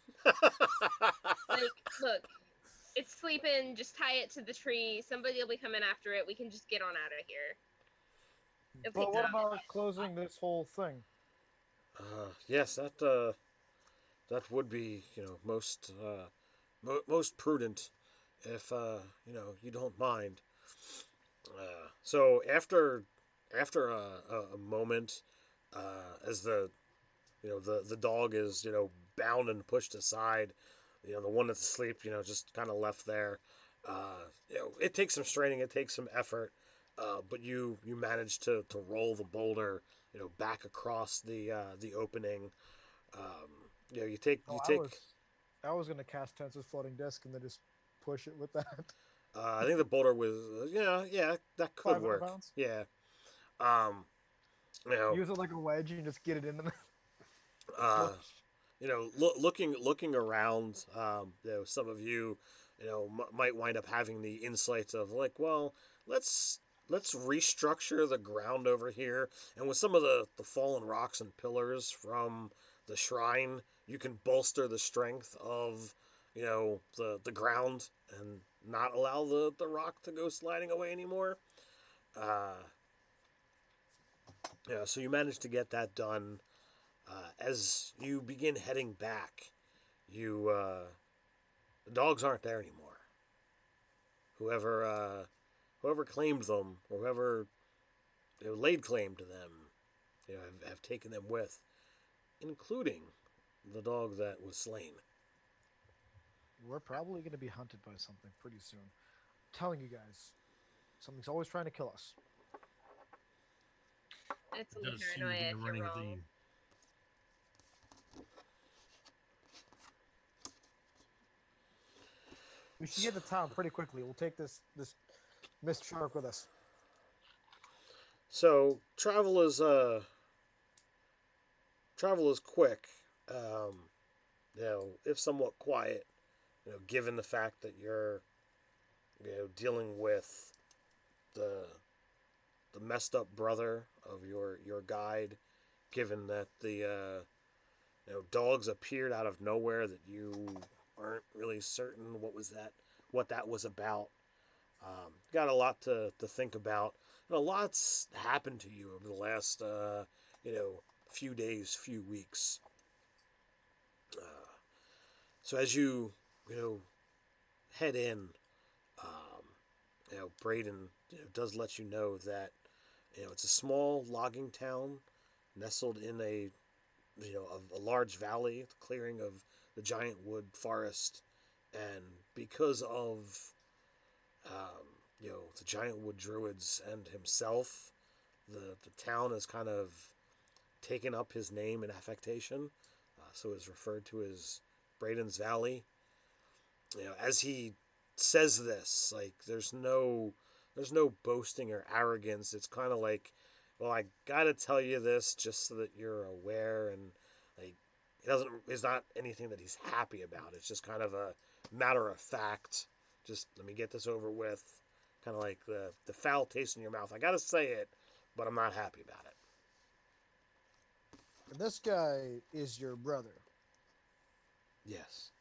Look, it's sleeping. Just tie it to the tree. Somebody will be coming after it. We can just get on out of here. But what about closing this whole thing? Yes, that would be most most prudent, if you don't mind. So after a moment, as the dog is bound and pushed aside, the one that's asleep just kind of left there. It takes some straining, it takes some effort, but you manage to roll the boulder back across the opening. You take. I was going to cast Tensor's floating disc and then just push it with that. I think the boulder was that could 500 work. pounds? Yeah. Use it like a wedge and just get it in the. Looking around, some of you, might wind up having the insights of well, let's restructure the ground over here, and with some of the fallen rocks and pillars from the shrine, you can bolster the strength of the ground and not allow the rock to go sliding away anymore. So you managed to get that done. As you begin heading back, the dogs aren't there anymore. Whoever claimed them, or whoever laid claim to them, have taken them with, including the dog that was slain. We're probably going to be hunted by something pretty soon. I'm telling you guys, something's always trying to kill us. It's a It little does seem to paranoia be a if you're running wrong. theme. We should get to town pretty quickly. We'll take this mist shark with us. So travel is quick. If somewhat quiet. Given the fact that you're dealing with the messed up brother of your guide, given that the dogs appeared out of nowhere that you aren't really certain what that was about. Got a lot to think about, and a lot's happened to you over the last few days, few weeks. So as you head in, Braden does let you know that it's a small logging town nestled in a large valley, the clearing of the giant wood forest, and because of the giant wood druids and himself, the town has kind of taken up his name and affectation, so is referred to as Braden's Valley. As he says this, like there's no boasting or arrogance. It's kind of like, well, I gotta tell you this just so that you're aware, and like it's not anything that he's happy about. It's just kind of a matter of fact. Just let me get this over with. Kind of like the foul taste in your mouth. I gotta say it, but I'm not happy about it. And this guy is your brother, Yes.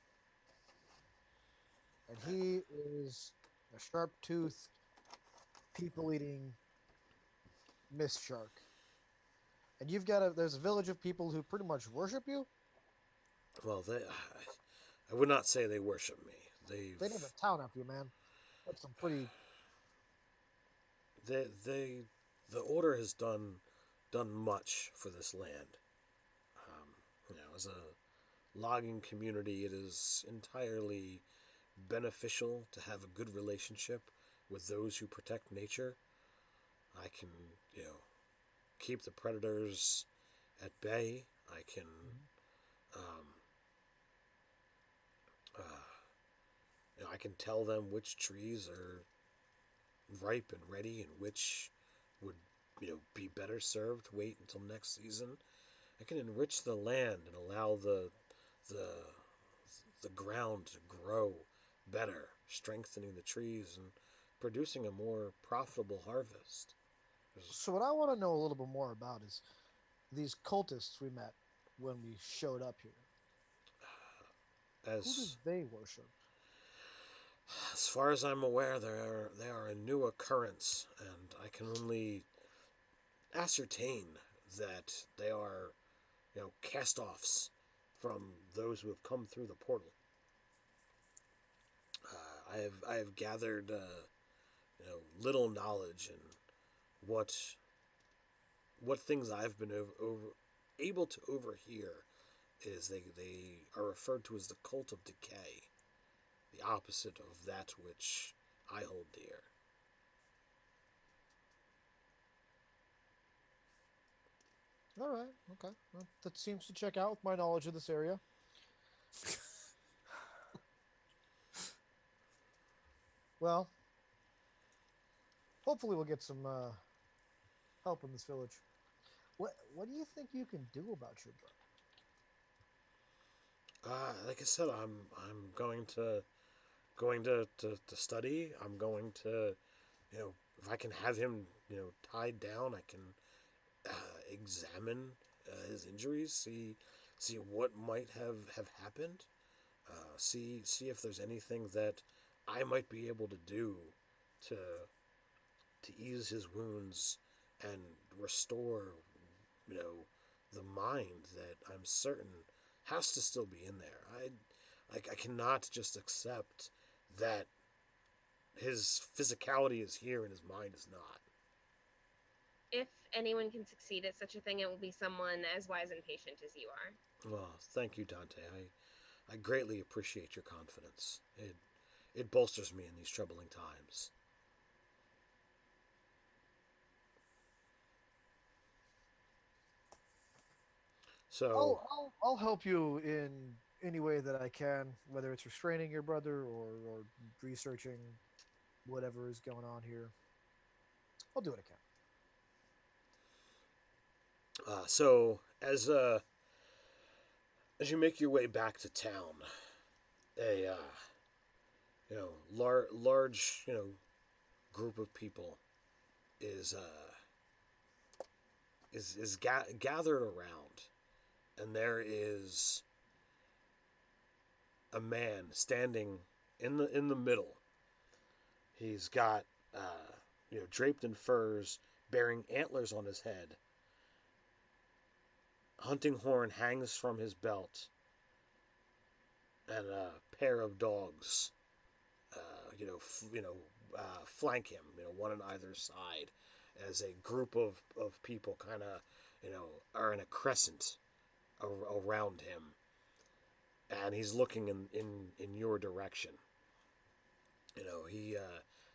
and he is a sharp-toothed, people-eating mist shark. And there's a village of people who pretty much worship you. Well, I would not say they worship me. They named a town after you, man. That's some pretty. They the order has done much for this land. As a logging community, it is entirely beneficial to have a good relationship with those who protect nature. I can, keep the predators at bay. I can, um, I can tell them which trees are ripe and ready, and which would, be better served to wait until next season. I can enrich the land and allow the the ground to grow better, strengthening the trees and producing a more profitable harvest. So what I want to know a little bit more about is these cultists we met when we showed up here. Who do As they worship? as far as I'm aware, they are a new occurrence, and I can only ascertain that they are, cast-offs from those who have come through the portal. I have gathered, little knowledge in what things I've been able to overhear is they are referred to as the cult of decay, the opposite of that which I hold dear. All right, okay. Well, that seems to check out with my knowledge of this area. Well, hopefully we'll get some help in this village. What do you think you can do about your brother? Like I said, I'm going to study. I'm going to, if I can have him, tied down, I can examine his injuries, see what might have happened, see if there's anything that I might be able to do to ease his wounds and restore, you know, the mind that I'm certain has to still be in there. I cannot just accept that his physicality is here and his mind is not. If anyone can succeed at such a thing, it will be someone as wise and patient as you are. Well, thank you, Dante. I greatly appreciate your confidence. It bolsters me in these troubling times. So, I'll help you in any way that I can, whether it's restraining your brother or researching whatever is going on here. I'll do what I can. as you make your way back to town, a large group of people is gathered around, and there is a man standing in the middle. He's got draped in furs, bearing antlers on his head. Hunting horn hangs from his belt, and a pair of dogs, flank him, one on either side, as a group of people kind of, are in a crescent around him, and he's looking in your direction.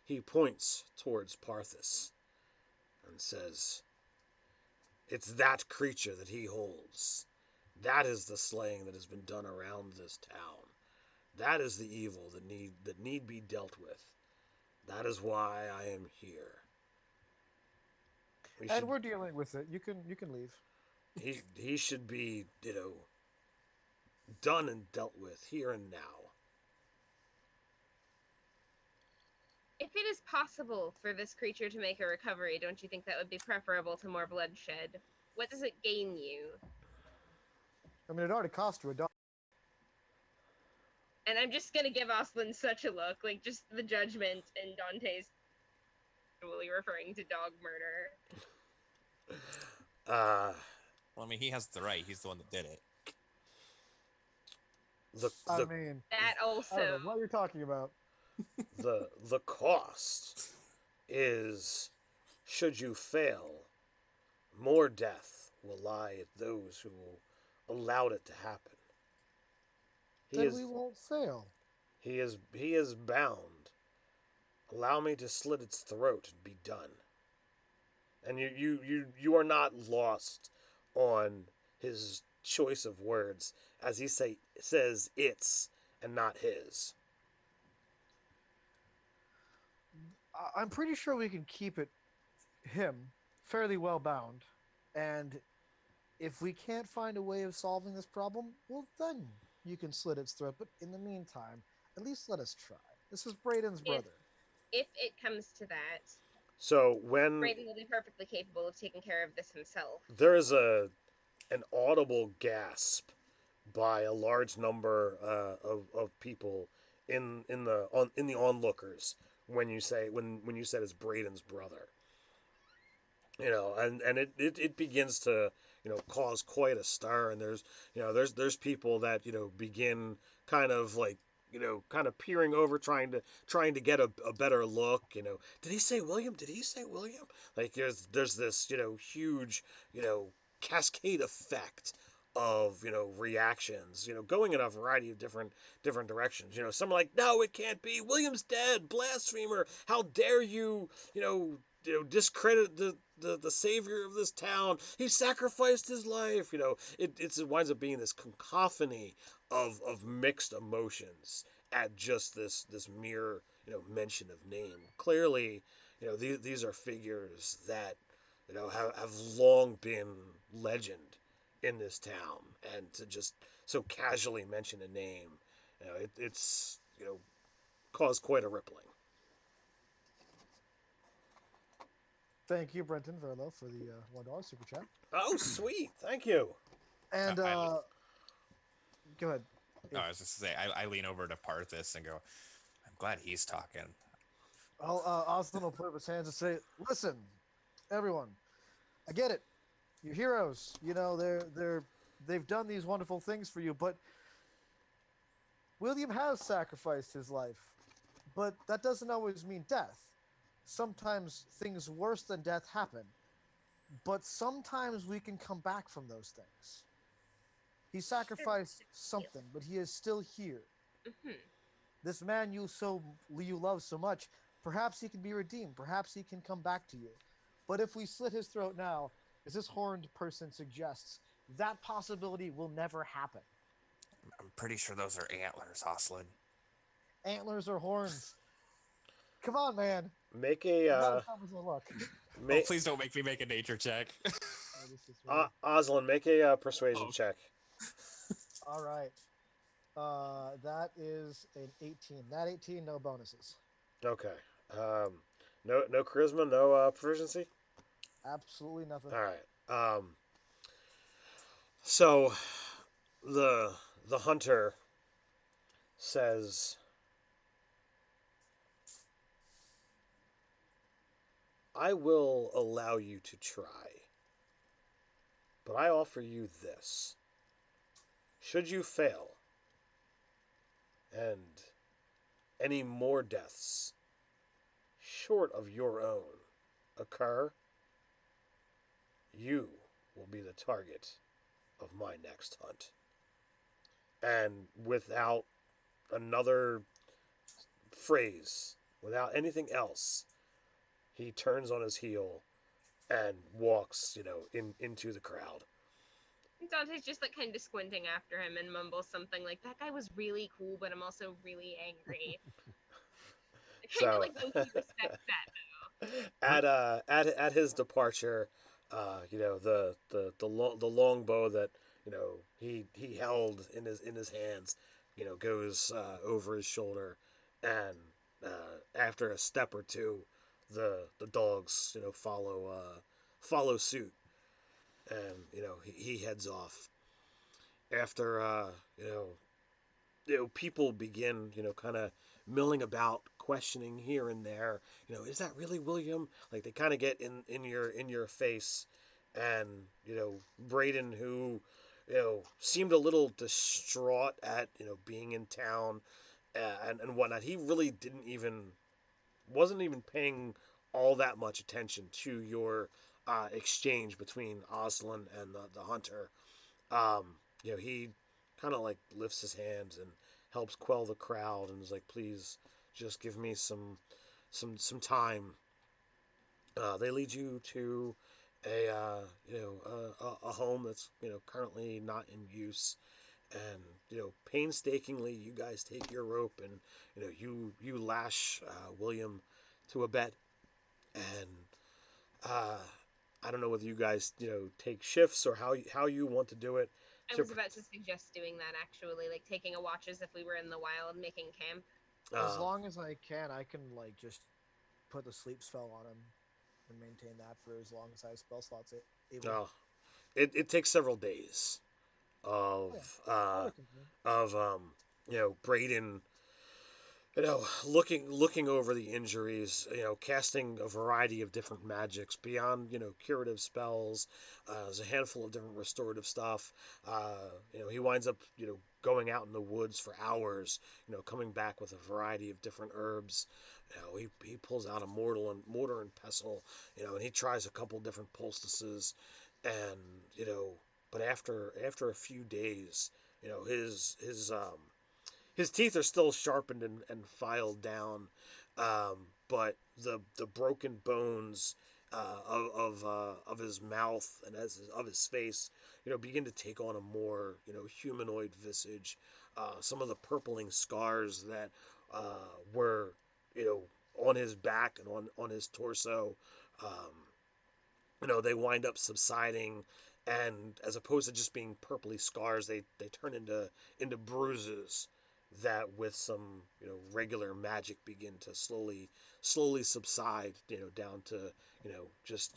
He points towards Parthas and says, It's that creature that he holds. That is the slaying that has been done around this town. That is the evil that need be dealt with. That is why I am here. And we're dealing with it. You can leave. He should be, done and dealt with here and now. If it is possible for this creature to make a recovery, don't you think that would be preferable to more bloodshed? What does it gain you? I mean, it already cost you a dollar. And I'm just gonna give Oslin such a look, like just the judgment in Dante's really referring to dog murder. Well, I mean, he has the right. He's the one that did it. I mean, that also. I don't know what you're talking about. The cost is, should you fail, more death will lie at those who allowed it to happen. We won't fail. He is bound. Allow me to slit its throat and be done. And you are not lost on his choice of words, as he says it's and not his. I'm pretty sure we can keep him fairly well bound, and if we can't find a way of solving this problem, well, then you can slit its throat. But in the meantime, at least let us try. This is Braden's brother. If it comes to that, so when Braden will be perfectly capable of taking care of this himself. There is an audible gasp by a large number of people in the onlookers when you said it's Braden's brother. And it begins to cause quite a stir, and there's people that begin kind of like kind of peering over, trying to get a better look. Did he say William? Did he say William? Like there's this huge cascade effect of reactions going in a variety of different directions. Some are like, no, it can't be, William's dead, blasphemer, how dare you discredit the savior of this town, he sacrificed his life. It winds up being this cacophony of mixed emotions at just this mere mention of name. Clearly these are figures that have long been legend in this town, and to just so casually mention a name, it's caused quite a rippling. Thank you, Brenton Verlo, for the $1 super chat. Oh, sweet, thank you. And go ahead. No, I was just to say, I lean over to Parthis and go, I'm glad he's talking. Austin will put up his hands and say, listen, everyone, I get it. You're heroes. They've done these wonderful things for you, but William has sacrificed his life. But that doesn't always mean death. Sometimes things worse than death happen. But sometimes we can come back from those things. He sacrificed something, but he is still here. Mm-hmm. This man you love so much, perhaps he can be redeemed. Perhaps he can come back to you. But if we slit his throat now, as this horned person suggests, that possibility will never happen. I'm pretty sure those are antlers, Oslin. Antlers or horns? Come on, man. Make a please don't make me make a nature check. Oslin, make a persuasion check. All right. That is an 18. That 18, no bonuses. Okay. No charisma, no proficiency? Absolutely nothing. All right. So the hunter says, I will allow you to try, but I offer you this. Should you fail, and any more deaths short of your own occur, you will be the target of my next hunt. And without another phrase, without anything else, he turns on his heel and walks, into the crowd. Dante's just like kind of squinting after him and mumbles something like, "That guy was really cool, but I'm also really angry." I kind of So like low-key respect that. at his departure, the longbow that he held in his hands, goes over his shoulder, and after a step or two, the dogs follow suit, and he heads off. After people begin, kind of milling about, questioning here and there. Is that really William? Like, they kind of get in your face, and Braden, who seemed a little distraught at being in town, and whatnot. He really wasn't even paying all that much attention to your exchange between Aslan and the hunter. He kind of like lifts his hands and helps quell the crowd and is like, "Please, just give me some time." They lead you to a home that's currently not in use, and painstakingly you guys take your rope and you lash William to a bed, and uh, I don't know whether you guys take shifts or how you want to do it. I was about to suggest doing that actually, like taking a watch as if we were in the wild making camp. As long as I can like just put the sleep spell on him and maintain that for as long as I have spell slots able. Oh, it takes several days Oh, of yeah. uh, I'll of Braden, looking over the injuries, casting a variety of different magics beyond curative spells. There's a handful of different restorative stuff. He winds up going out in the woods for hours, coming back with a variety of different herbs. He pulls out a mortar and pestle, and he tries a couple different poultices, and but after a few days, his teeth are still sharpened and filed down, but the broken bones of his mouth and of his face, begin to take on a more humanoid visage. Some of the purpling scars that were on his back and on his torso, they wind up subsiding, and as opposed to just being purpley scars, they turn into bruises that with some regular magic begin to slowly subside down to just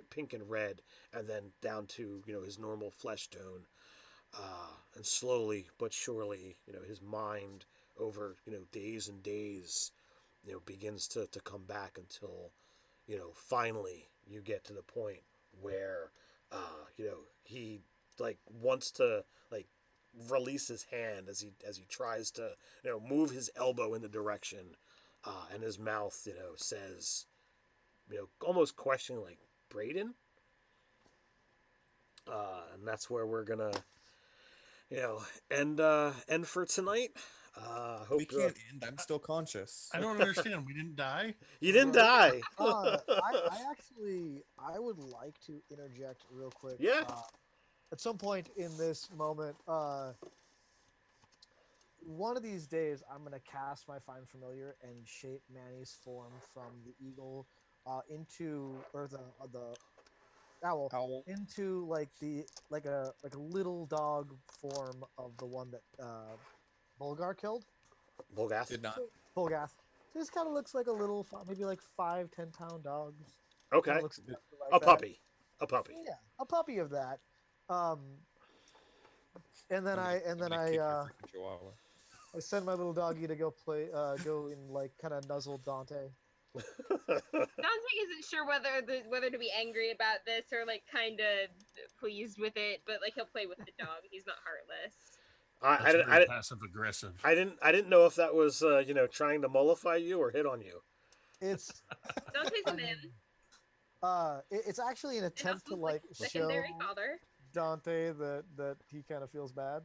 pink and red, and then down to his normal flesh tone, and slowly but surely his mind over days and days begins to come back until finally you get to the point where he like wants to like release his hand as he tries to move his elbow in the direction, and his mouth says almost questioning, like, "Braden," and that's where we're gonna end for tonight. Hope We can't end. I'm still conscious. I don't understand. We didn't die. you didn't die. I would like to interject real quick. Yeah. At some point in this moment, one of these days, I'm gonna cast my Find Familiar and shape Manny's form from the eagle into, or the owl, into like a little dog form of the one that Bulgar killed. Volgath. Did not. Bulgath. So this kind of looks like a little, maybe like 5-10 pound dogs. Okay. Kinda looks exactly like A that. puppy. A puppy. Yeah, a puppy of that. And then I send my little doggy to go and like kind of nuzzle Dante. Dante isn't sure whether to be angry about this or like kind of pleased with it, but like he'll play with the dog. He's not heartless. That's very passive aggressive. I didn't know if that was trying to mollify you or hit on you. It's Dante's a man. It's actually an attempt to like show secondary father. Dante that he kind of feels bad.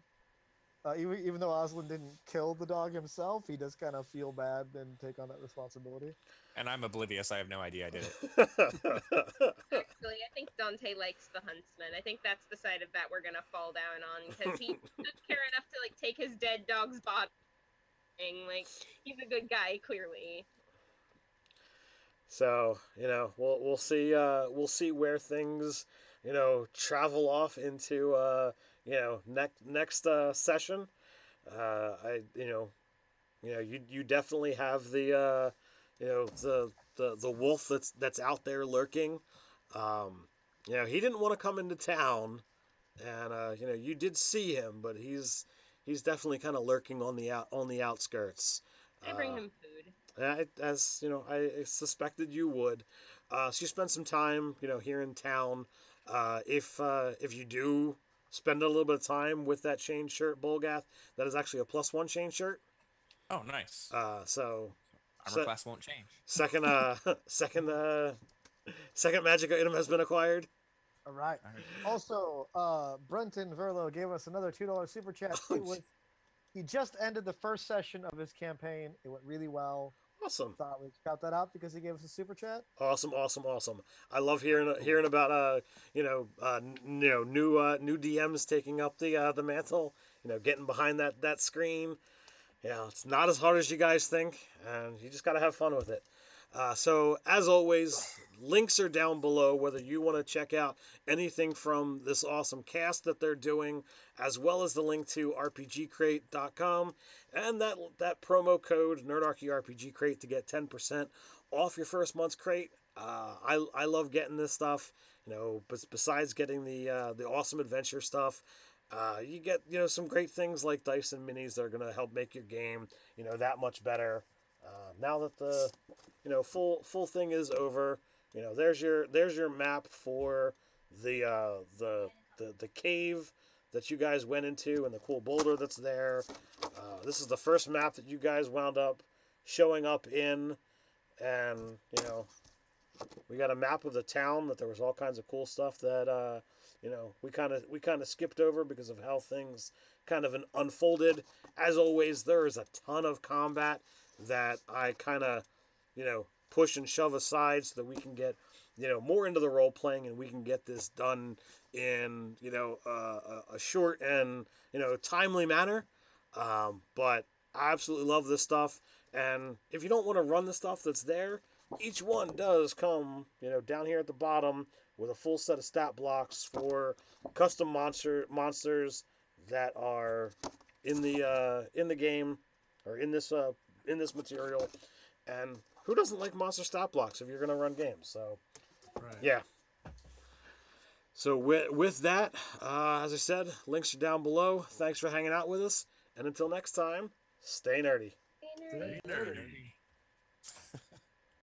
Even though Aslan didn't kill the dog himself, he does kind of feel bad and take on that responsibility. And I'm oblivious. I have no idea I did it. Actually, I think Dante likes the huntsman. I think that's the side of that we're gonna fall down on because he doesn't care enough to like take his dead dog's body. Like he's a good guy, clearly. So we'll see where things travel off into next session. I you definitely have the wolf that's out there lurking. He didn't want to come into town, and you did see him, but he's definitely kind of lurking on the outskirts. I bring him food. As I suspected you would. So you spend some time, here in town. If you do spend a little bit of time with that chain shirt, Bolgath, that is actually a +1 chain shirt. Oh, nice. So Armor class won't change. second magic item has been acquired. All right. Also, Brenton Verlo gave us another $2 super chat. He just ended the first session of his campaign. It went really well. Awesome. Thought we'd shout that out because he gave us a super chat. Awesome. I love hearing about new DMs taking up the mantle. Getting behind that screen. It's not as hard as you guys think, and you just got to have fun with it. So, as always, links are down below, whether you want to check out anything from this awesome cast that they're doing, as well as the link to rpgcrate.com, and that promo code, Nerdarchy RPG Crate, to get 10% off your first month's crate. I love getting this stuff, but besides getting the awesome adventure stuff, you get some great things like dice and minis that are going to help make your game that much better. Now that the full thing is over, there's your map for the cave that you guys went into and the cool boulder that's there. This is the first map that you guys wound up showing up in, and we got a map of the town that there was all kinds of cool stuff that we kind of skipped over because of how things kind of unfolded. As always, there is a ton of combat that I kind of push and shove aside so that we can get more into the role playing, and we can get this done in a short and timely manner. But I absolutely love this stuff, and if you don't want to run the stuff that's there, each one does come down here at the bottom with a full set of stat blocks for custom monsters that are in the game, or in this material. And who doesn't like monster stat blocks if you're going to run games? So Right. yeah. So with that, as I said, links are down below. Thanks for hanging out with us, and until next time, stay nerdy. Stay nerdy. Nerdy.